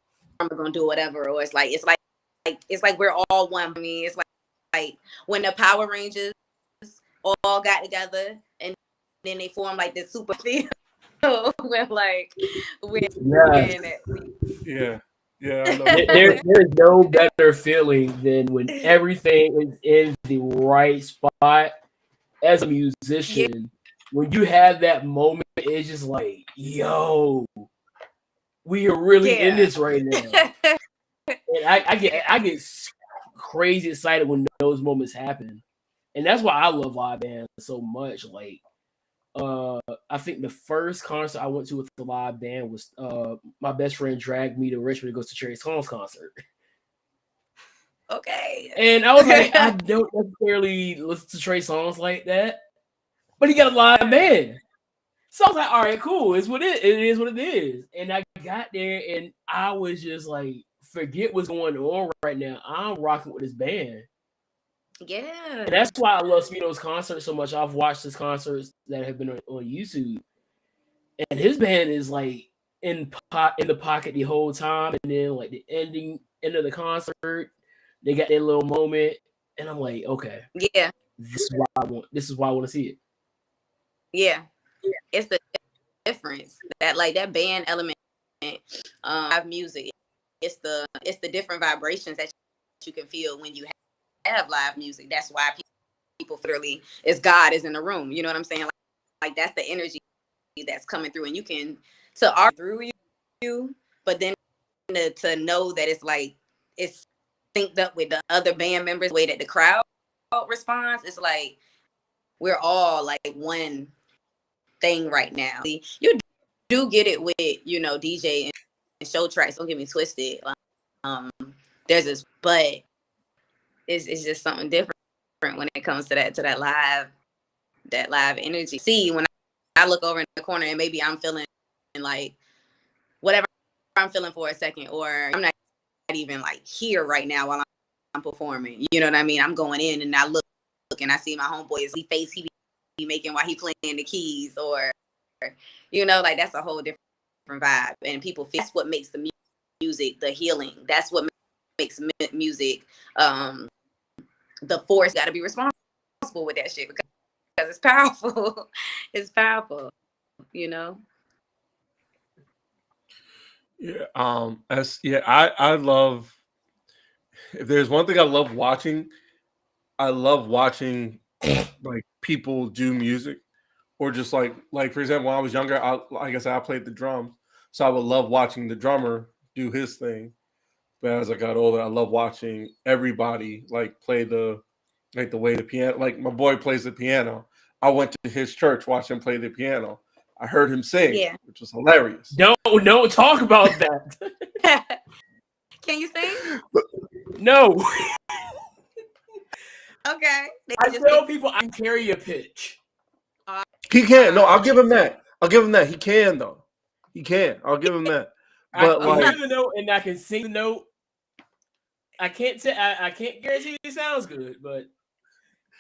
gonna do whatever, or it's like we're all one. I mean, it's like when the Power Rangers all got together and then they formed like this super field. When like Yeah. I know. There's no better feeling than when everything is in the right spot as a musician. When you have that moment, it's just like, yo, we are really in this right now. And I get crazy excited when those moments happen. And that's why I love live bands so much. Like, I think the first concert I went to with the live band was my best friend dragged me to Richmond to go to Trey Songz concert. Okay. And I was like, I don't necessarily listen to Trey Songz like that, but he got a live band. So I was like, all right, cool. It is what it is. And I got there and I was just like, forget what's going on right now. I'm rocking with this band. Yeah. And that's why I love Smino's concerts so much. I've watched his concerts that have been on YouTube. And his band is like in the pocket the whole time. And then like the end of the concert, they got their little moment. And I'm like, okay. Yeah. This is why I want to see it. Yeah. It's the difference that, like, that band element, live music. It's the different vibrations that you can feel when you have live music. That's why people literally, it's God is in the room. You know what I'm saying? Like that's the energy that's coming through, and you can through you, but then to know that it's like it's synced up with the other band members, the way that the crowd responds. It's like we're all like one thing right now. You do get it with, you know, DJ and show tracks. Don't get me twisted. There's this, but it's just something different when it comes to that live energy. See, when I look over in the corner and maybe I'm feeling like whatever I'm feeling for a second, or I'm not even like here right now while I'm performing. You know what I mean? I'm going in and I look and I see my homeboy's face he be making while he playing the keys, or, you know, like that's a whole different vibe. And people feel that's what makes the music, the healing. That's what makes music. The force got to be responsible with that shit because it's powerful. It's powerful, you know. Yeah. I love. If there's one thing I love watching like people do music, or just like for example, when I was younger, like I said, I played the drums, so I would love watching the drummer do his thing. But as I got older, I love watching everybody like play the way the piano. Like my boy plays the piano. I went to his church, watched him play the piano. I heard him sing, which was hilarious. Don't talk about that. Can you sing? No. Okay. I tell people I can carry a pitch. He can. No, I'll give him that. He can though. He can. I'll give him that. But I can hear the note and I can sing the note. I can't guarantee it sounds good, but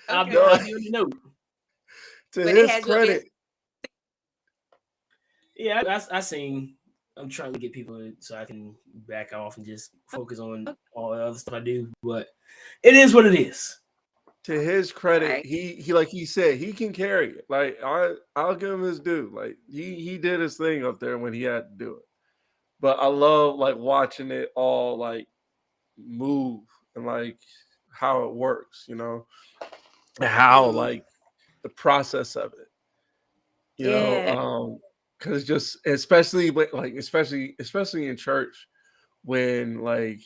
I'll be on the note. To his credit. Yeah, I sing. I'm trying to get people so I can back off and just focus on all the other stuff I do. But it is what it is. to his credit, Right. he like he said, he can carry it. Like I'll give him his due. Like he did his thing up there when he had to do it. But I love like watching it all like move and like how it works, you know, and how like the process of it, you know, Yeah. because just especially with like especially in church when like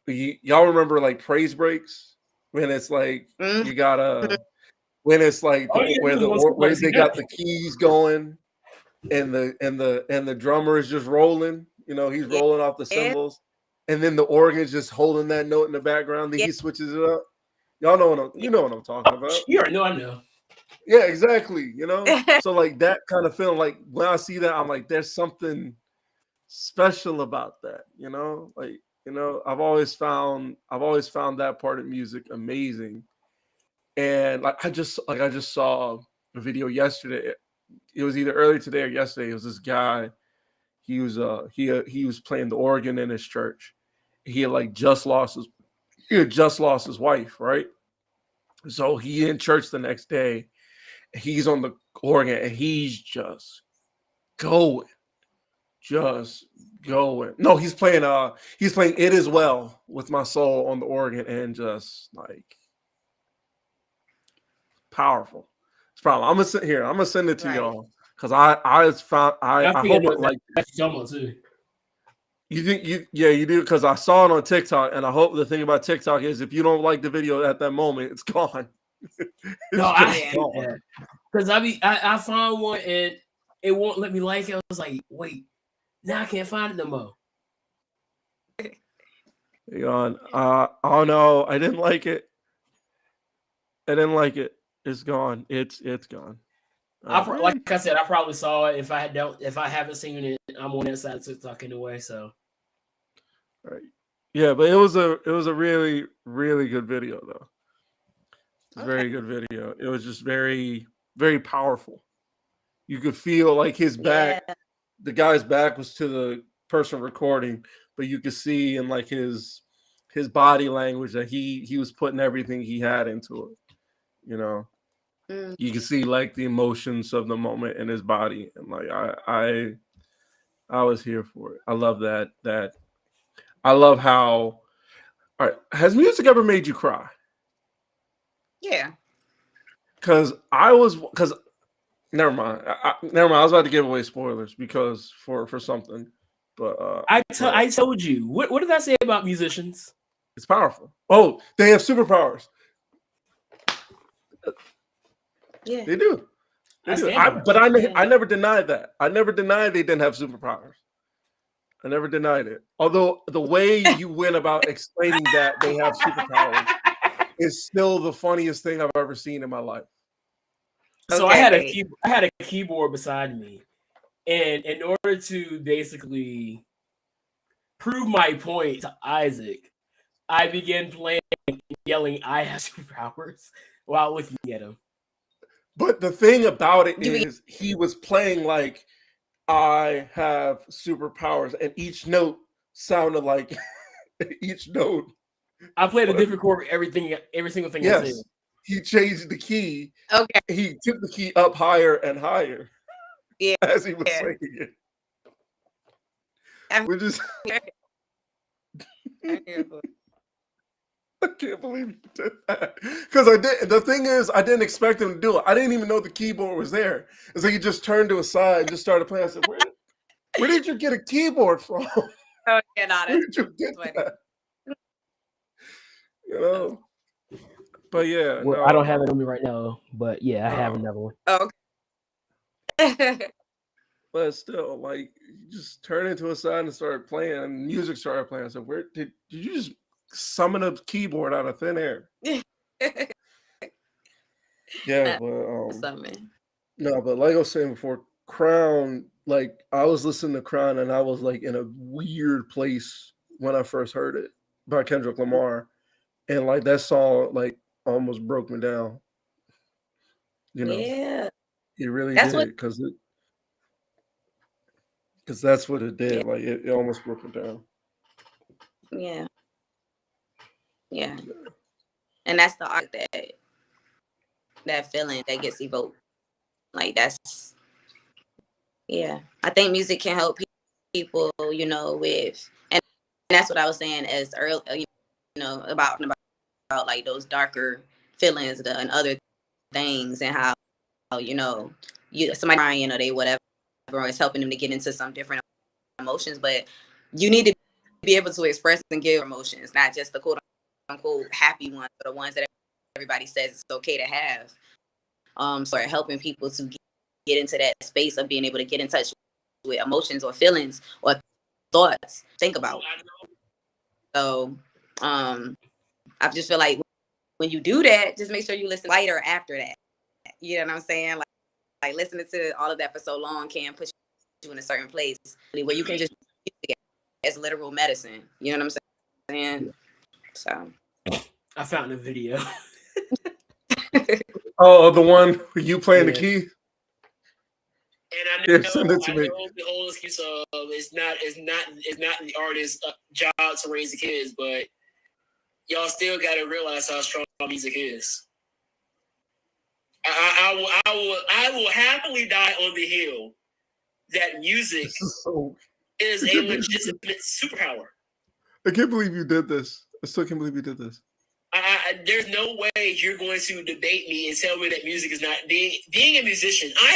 y'all remember like praise breaks when it's like Mhm. you gotta when it's like Oh yeah, where you was supposed where to see they that. got the keys going and the drummer is just rolling, you know, he's rolling off the Yeah. cymbals, and then the organ's just holding that note in the background, then Yeah. he switches it up. Y'all know you know what I'm talking about. You already know I know. Yeah, exactly. You know, Yeah. so like that kind of feeling, like when I see that, I'm like, there's something special about that. You know, like I've always found that part of music amazing, and like I just saw a video yesterday. It was either early today or yesterday. It was this guy. He was playing the organ in his church. He had like just lost his wife, right? So he in church the next day. He's on the organ and he's going, just going. No, he's playing It Is Well with My Soul on the organ and just like powerful. It's probably I'm gonna sit here. I'm gonna send it to Right. y'all because I think I hope know it like what you're talking about too. you think you do because I saw it on TikTok and I hope the thing about TikTok is if you don't like the video at that moment, it's gone. No, It's I just hate gone. that because I found one and it won't let me like it. I was like, wait, now I can't find it no more. Gone. Oh no, I didn't like it. I didn't like it. It's gone. It's gone. Oh, man. Like I said, I probably saw it. If I haven't seen it, I'm on that side of TikTok anyway. So Right. Yeah, but it was a really really good video though. It's a Okay. very good video. It was just very very powerful. You could feel like his Yeah. back, the guy's back was to the person recording, but you could see in like his body language that he was putting everything he had into it. You know, Mm. you can see like the emotions of the moment in his body, and like I was here for it. I love that. I love how. All right, has music ever made you cry? Yeah. Because never mind. Never mind. I was about to give away spoilers because for something, but I told you. What did I say about musicians? it's powerful. Oh, they have superpowers. Yeah. They do. They I do. stand by But Yeah. I never denied that. I never denied they didn't have superpowers. I never denied it. Although the way you went about explaining that they have superpowers is still the funniest thing I've ever seen in my life. So Okay. I had a keyboard beside me, and in order to basically prove my point to Isaac, I began playing and yelling, "I have superpowers" while looking at him. But the thing about it You be is he was playing like I have superpowers, and each note sounded like each note. I played a different chord for every single thing I said. Yes, he changed the key. okay. He took the key up higher and higher Yeah. as he was Yeah. saying it. I'm Which is here. I'm here for it. I can't believe you did that. Because I did. The thing is, I didn't expect him to do it. I didn't even know the keyboard was there. It's like he just turned to a side and just started playing. I said, "Where did you get a keyboard from? Oh yeah, no, Where that's did you get funny. that?" You know. But yeah, Well, I don't have it no. on me right now, but yeah, I have another one. Oh, okay. But still, like, you just turned into a side and started playing, and music started playing. I said, "Where did you just summon a keyboard out of thin air?" Yeah, but Something. no, but like I was saying before, Crown, like I was listening to Crown and I was like in a weird place when I first heard it by Kendrick Lamar. And like that song like almost broke me down. You know, Yeah. it really That's did what because that's what it yeah, did. Like it almost broke me down. yeah. Yeah. And that's the art that feeling that gets evoked. Like that's yeah. I think music can help people, you know, with and that's what I was saying as early, you know, about like those darker feelings and other things and how you know somebody crying, you know, they whatever is helping them to get into some different emotions, but you need to be able to express and give emotions, not just the quote unquote happy ones, but the ones that everybody says it's okay to have. So helping people to get into that space of being able to get in touch with emotions or feelings or thoughts, think about. So I just feel like when you do that, just make sure you listen lighter after that. You know what I'm saying? Like listening to all of that for so long can push you in a certain place where you can just use it as literal medicine. You know what I'm saying? So I found the video. Oh, the one you playing the key? And I know, Here, send it to me. the whole excuse of it's not the artist's job to raise the kids, but y'all still got to realize how strong music is. I will happily die on the hill that music is a legitimate superpower. I can't believe you did this. I still can't believe you did this. There's no way you're going to debate me and tell me that music is not being a musician. I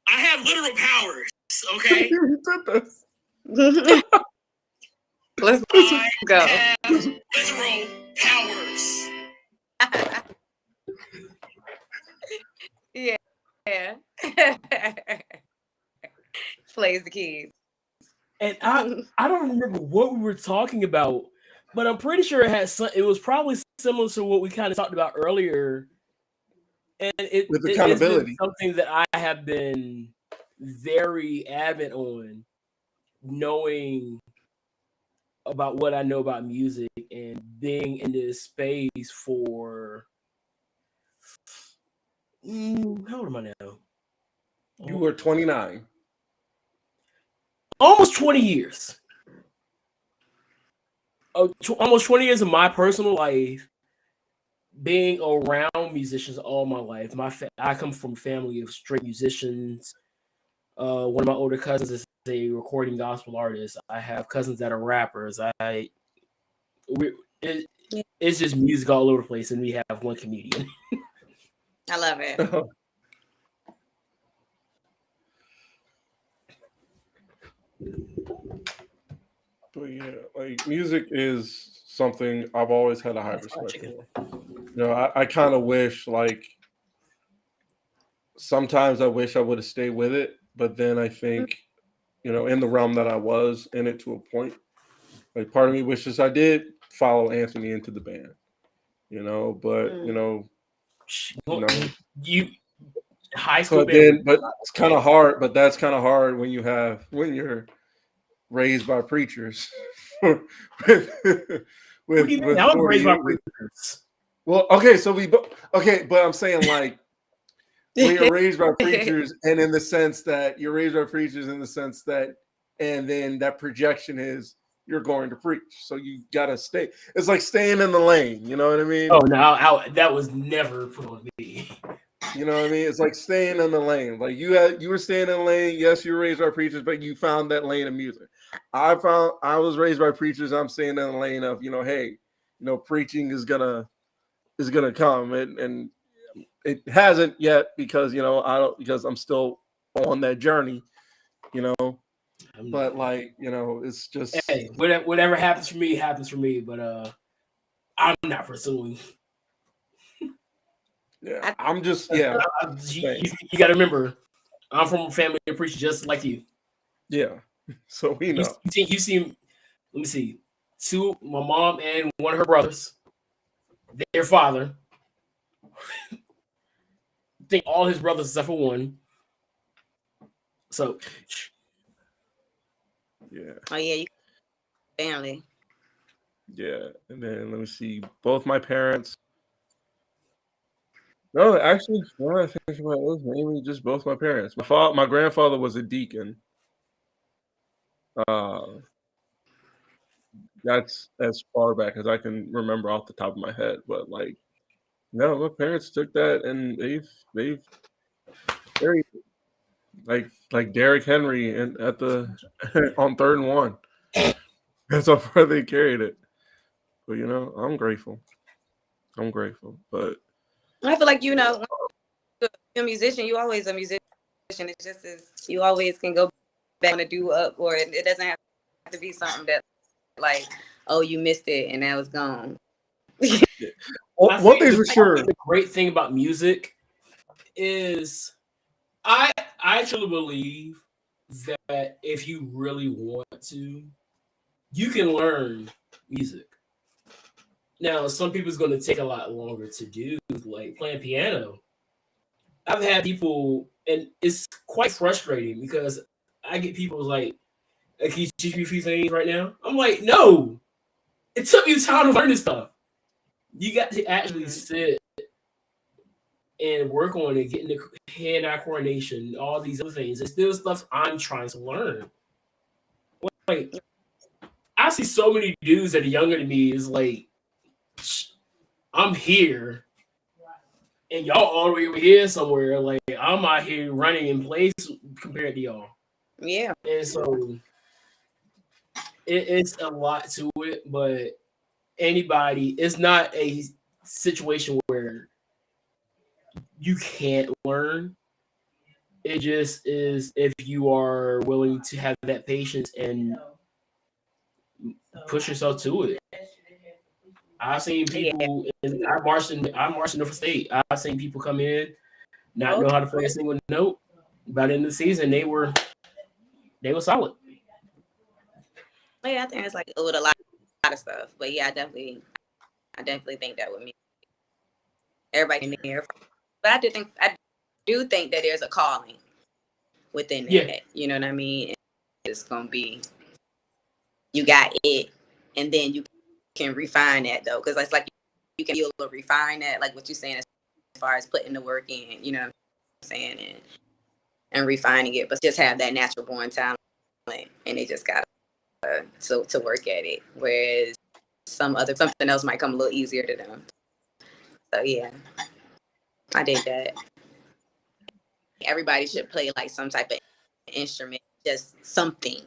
have literal powers. Okay, You did this. Let's go. I have literal powers. Yeah. Plays the keys. And I don't remember what we were talking about, but I'm pretty sure it was probably similar to what we kind of talked about earlier. And with accountability, it's something that I have been very adamant on, knowing about what I know about music and being in this space for how old am I now? You were 29. Almost 20 years. Almost 20 years of my personal life being around musicians all my life. I come from a family of straight musicians. One of my older cousins is a recording gospel artist. I have cousins that are rappers. It's just music all over the place, and we have one comedian. I love it. But yeah, like music is something I've always had a high respect for. You know, I kind of wish, like, sometimes I wish I would have stayed with it, but then I think, you know, in the realm that I was in it to a point, like part of me wishes I did follow Anthony into the band, you know, but you high school but band. But it's kind of hard. But that's kind of hard when you're raised by preachers. I was raised by preachers. Well, okay, but I'm saying, like, when you're raised by preachers, and in the sense that you're raised by preachers, in the sense that, and then that projection is you're going to preach, so you gotta stay. It's like staying in the lane. You know what I mean? Oh no, that was never put on me. You know what I mean? It's like staying in the lane. Like you were staying in the lane. Yes, you were raised by preachers, but you found that lane of music. I was raised by preachers. I'm staying in the lane of, you know, hey, you know, preaching is gonna come, and it hasn't yet because, you know, because I'm still on that journey, you know. But, like, you know, it's just, hey, whatever happens for me, but I'm not pursuing. Yeah, I'm just, you got to remember, I'm from a family of preachers just like you. Yeah, so we know. You see, let me see, my mom and one of her brothers, their father. I think all his brothers except for one. So, yeah. Oh yeah, family. Yeah, and then let me see, both my parents. No, actually, now I think about it, was mainly just both my parents. My grandfather was a deacon. that's as far back as I can remember off the top of my head. But like, no, my parents took that and they've carried like Derrick Henry and at the on 3rd and 1. That's how far they carried it. But you know, I'm grateful. But I feel like when you're a musician, you always a musician. It's just as you always can go back and do up, or it doesn't have to be something that like, oh, you missed it and that was gone. one thing's for sure. The great thing about music is I truly believe that if you really want to, you can learn music. Now, some people's going to take a lot longer to do, like playing piano. I've had people, and it's quite frustrating because I get people like, "Can you teach me a few things right now?" I'm like, no, it took me time to learn this stuff. You got to actually sit and work on it, getting the hand-eye coordination, all these other things. It's still stuff I'm trying to learn. Like, I see so many dudes that are younger than me is like, I'm here, and y'all all the way over here somewhere. Like, I'm out here running in place compared to y'all. Yeah. And so it's a lot to it, but it's not a situation where you can't learn. It just is if you are willing to have that patience and push yourself to it. I've seen people, and I marched in different state. I've seen people come in, not know how to play a single note. By the end of the season, they were solid. Yeah, I think it's like with a lot of stuff. But yeah, I definitely think that with me, everybody in there. But I do think that there's a calling within that. Yeah. You know what I mean? It's gonna be, you got it, and then you can refine that though, because it's like you can refine that, like what you're saying as far as putting the work in. You know what I'm saying, and refining it, but just have that natural born talent, and they just got to work at it. Whereas something else might come a little easier to them. So yeah, I dig that. Everybody should play like some type of instrument, just something.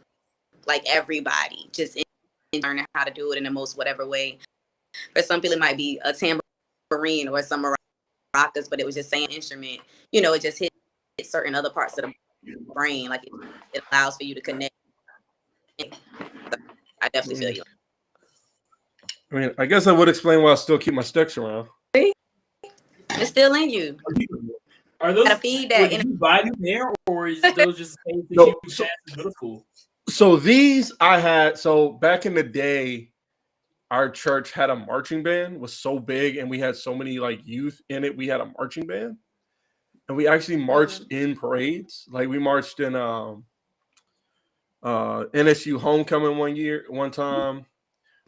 Like everybody, just learning how to do it in the most whatever way. For some people, it might be a tambourine or some maracas, but it was just saying instrument. It just hit certain other parts of the brain. Like it allows for you to connect. So I definitely feel you. I mean, I guess I would explain why I still keep my sticks around. It's still in you. Are those feed that? Did you buy them there, or is those just the same thing you had in middle school? So these I had. So back in the day, our church had a marching band, was so big, and we had so many like youth in it. We had a marching band, and we actually marched in parades. Like we marched in NSU homecoming one time.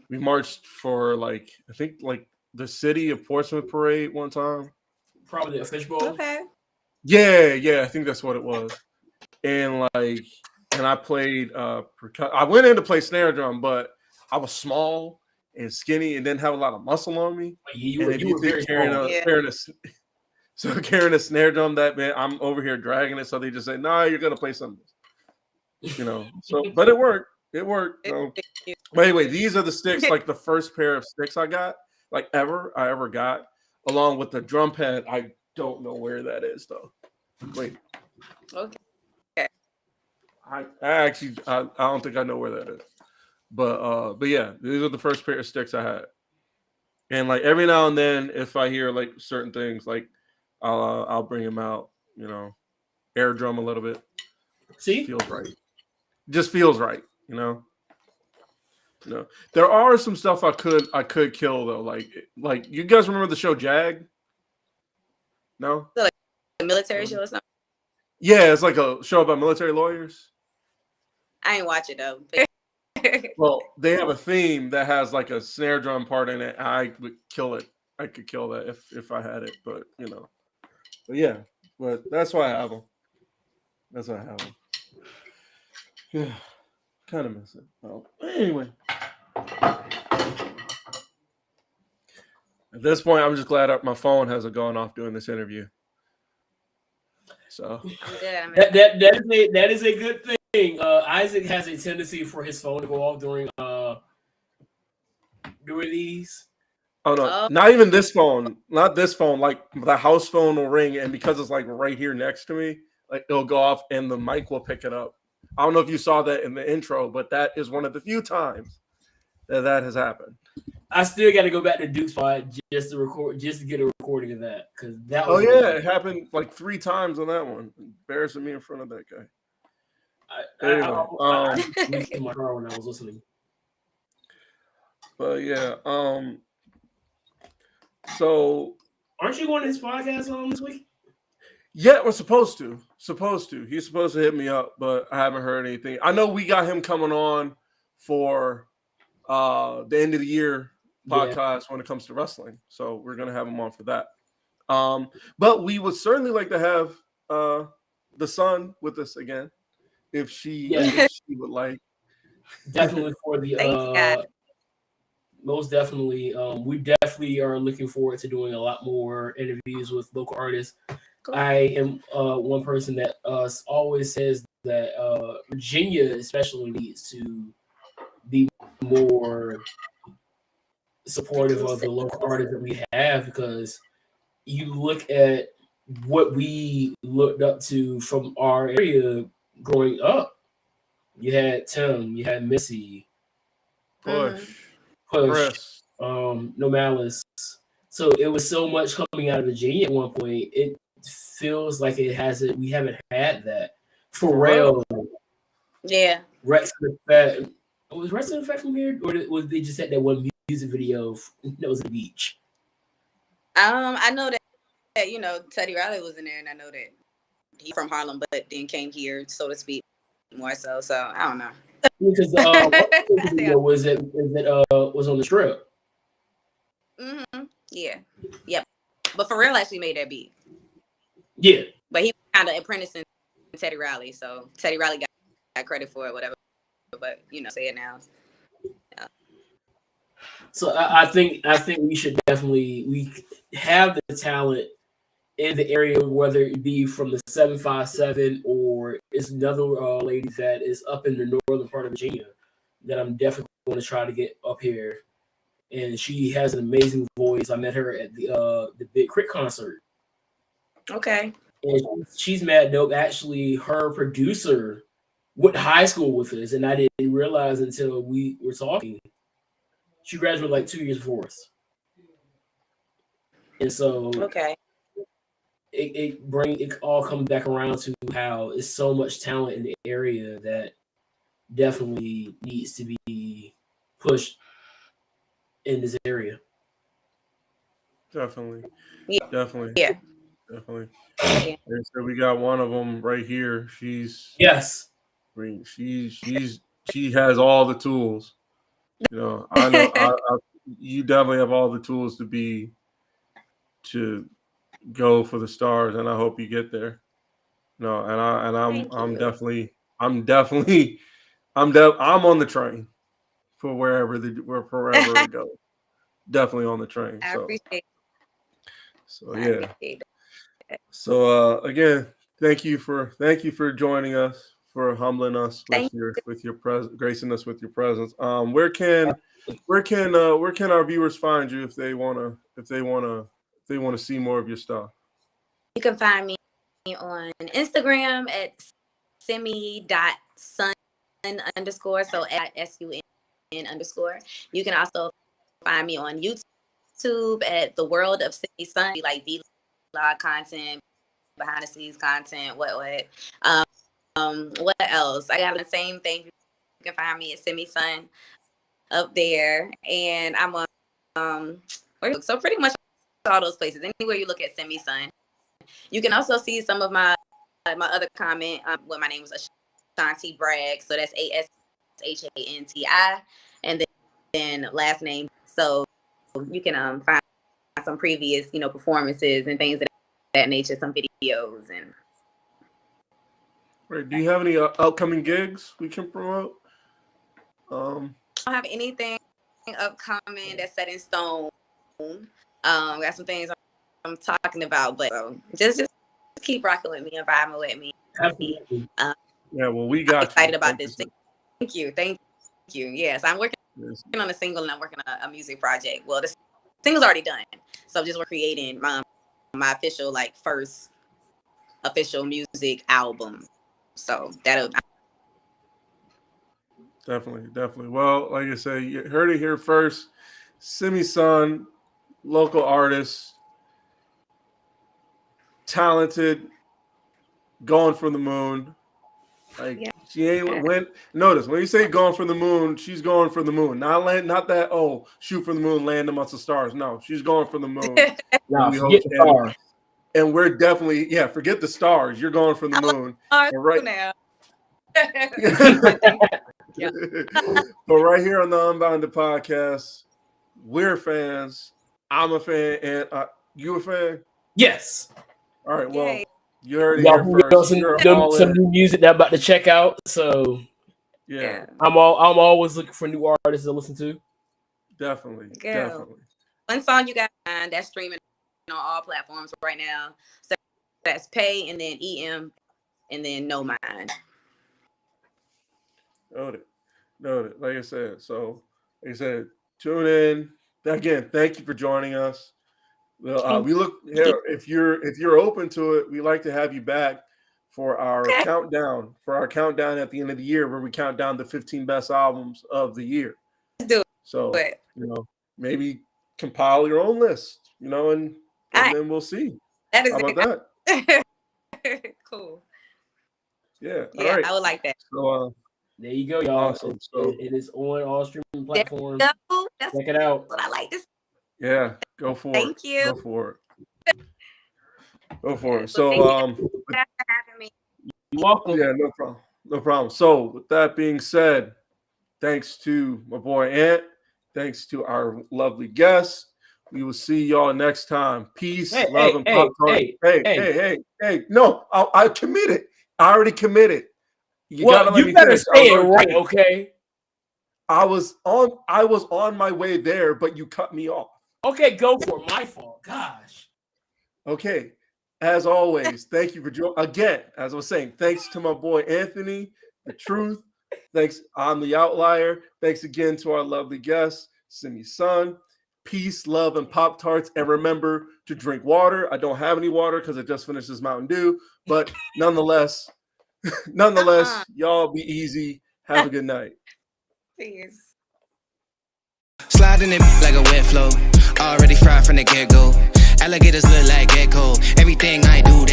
We marched for like I think like the city of Portsmouth parade one time. Probably a fishbowl. Okay. Yeah, I think that's what it was. And I played I went in to play snare drum, but I was small and skinny and didn't have a lot of muscle on me. You were very carrying a snare drum, that man, I'm over here dragging it, so they just say, "No, you're gonna play something." So but it worked. So, but anyway, these are the sticks, like the first pair of sticks I got, like I ever got, along with the drum pad. I don't know where that is though. Wait. Okay. I don't think I know where that is. But yeah, these are the first pair of sticks I had. And like every now and then, if I hear like certain things, like I'll bring them out, air drum a little bit. See, feels right. Just feels right, There are some stuff I could kill though, like you guys remember the show Jag? No, so like a military show or something. Yeah, it's like a show about military lawyers. I ain't watch it though. Well, they have a theme that has like a snare drum part in it. I would kill it. I could kill that if I had it, but But yeah, but that's why I have them. Yeah, kind of miss it. Well, anyway, At this point, I'm just glad my phone hasn't gone off doing this interview. So I'm good. I'm that is a good thing. Isaac has a tendency for his phone to go off during these. oh no, not even this phone. Not this phone. Like the house phone will ring, and because it's like right here next to me, like it'll go off, and the mic will pick it up. I don't know if you saw that in the intro, but that is one of the few times that has happened. I still got to go back to Duke's spot just to get a recording of that because that was. Oh yeah, it happened like 3 times on that one, embarrassing me in front of that guy. I in my car when I was listening. But yeah, so aren't you going to his podcast this week? Yeah, we're supposed to. He's supposed to hit me up, but I haven't heard anything. I know we got him coming on for the end of the year podcast when it comes to wrestling. So we're gonna have him on for that. But we would certainly like to have the Sun with us again if she would like. Definitely for the most definitely. We definitely are looking forward to doing a lot more interviews with local artists. Cool. I am one person that always says that Virginia especially needs to be more supportive of the local artists that we have, because you look at what we looked up to from our area growing up. You had Tim, you had Missy, Push, No Malice. So it was so much coming out of Virginia at one point. It feels like we haven't had that. Pharrell. Yeah. Rex Effect. Was Rex Effect from here? Or was they just had that one music video that was at the beach? I know that Teddy Riley was in there, and I know that he's from Harlem, but then came here, so to speak, more so. So I don't know. Because the video was on the Strip. Mm-hmm. Yeah. Yep. But Pharrell actually made that beat. Yeah. But he kind of apprenticing Teddy Riley, so Teddy Riley got credit for it, whatever. But say it now. Yeah. So I think we should we have the talent in the area, whether it be from the 757 or it's another lady that is up in the northern part of Virginia that I'm definitely going to try to get up here. And she has an amazing voice. I met her at the Big Crit concert. Okay. And she's mad dope. Actually, her producer went to high school with us, and I didn't realize until we were talking. She graduated like 2 years before us. And so it all comes back around to how it's so much talent in the area that definitely needs to be pushed in this area. Definitely. Yeah. Definitely. Yeah. Definitely. And so we got one of them right here. She has all the tools. I know you definitely have all the tools to go for the stars, and I hope you get there. I'm on the train for wherever it goes. Definitely on the train. I appreciate so yeah. So again, thank you for joining us, for humbling us with your presence, gracing us with your presence. Where can our viewers find you if they wanna see more of your stuff? You can find me on Instagram at simi.sun_, so at SUN_. You can also find me on YouTube at The World of Simi Sun, like vlog content, behind the scenes content, what else? I got the same thing. You can find me at Simi Sun up there, and I'm on so pretty much all those places. Anywhere you look at Simi Sun. You can also see some of my other comment when my name is Ashanti Bragg, so that's ASHANTI, and then last name. So you can find some previous performances and things of that nature, some videos and. Right. Do you have any upcoming gigs we can promote? I don't have anything upcoming that's set in stone. Got some things I'm talking about, but just keep rocking with me and vibing with me. Absolutely. Yeah, well, we got I'm excited about 100%. this. Thank you. Yes, I'm working on a single and I'm working on a music project. Well, the single's already done, so we're creating my official first official music album. So that'll Definitely. Well, like I said, you heard it here first. Simi Sun, local artist, talented, going for the moon. She ain't went. Notice when you say going for the moon, she's going for the moon. Not that shoot for the moon, land amongst the stars. No, she's going for the moon. No, forget the stars. And we're definitely forget the stars. You're going for the moon. And right now. But right here on the Unbounded podcast, we're fans. I'm a fan, and you a fan? Yes. All right. Well, Yay. you heard it here first. Some new music that I'm about to check out. So yeah, I'm always looking for new artists to listen to. Definitely. One song you got that's streaming on all platforms right now. So that's Pay, and then EM, and then No Mind. Noted. Like I said, tune in. Again, thank you for joining us. We look here if you're open to it, we like to have you back for our countdown at the end of the year, where we count down the 15 best albums of the year. Let's do it. So maybe compile your own list, and then we'll see. That is How about that? Cool. Yeah. Yeah, all right. I would like that. So there you go, y'all. Awesome. So it is on all streaming platforms. That's Check it out. what I like to say. yeah, go for it. Thank you. Go for it. Go for it. So So thank you for having me. You're welcome. yeah, no problem. So with that being said, thanks to my boy Ant, thanks to our lovely guests. We will see y'all next time. Peace, love, and pop tart. Hey. No, I committed. I already committed. You better say it right, okay? I was on my way there, but you cut me off. Okay, go for it. My fault. Gosh. Okay. As always, thank you for joining. Again, as I was saying, thanks to my boy Anthony, the truth. Thanks, I'm the outlier. Thanks again to our lovely guest, Simi Sun. Peace, love, and Pop Tarts. And remember to drink water. I don't have any water because I just finished this Mountain Dew. But nonetheless, y'all be easy. Have a good night. Peace. Sliding it like a wet flow. Already fried from the get-go. Alligators look like gecko. Everything I do.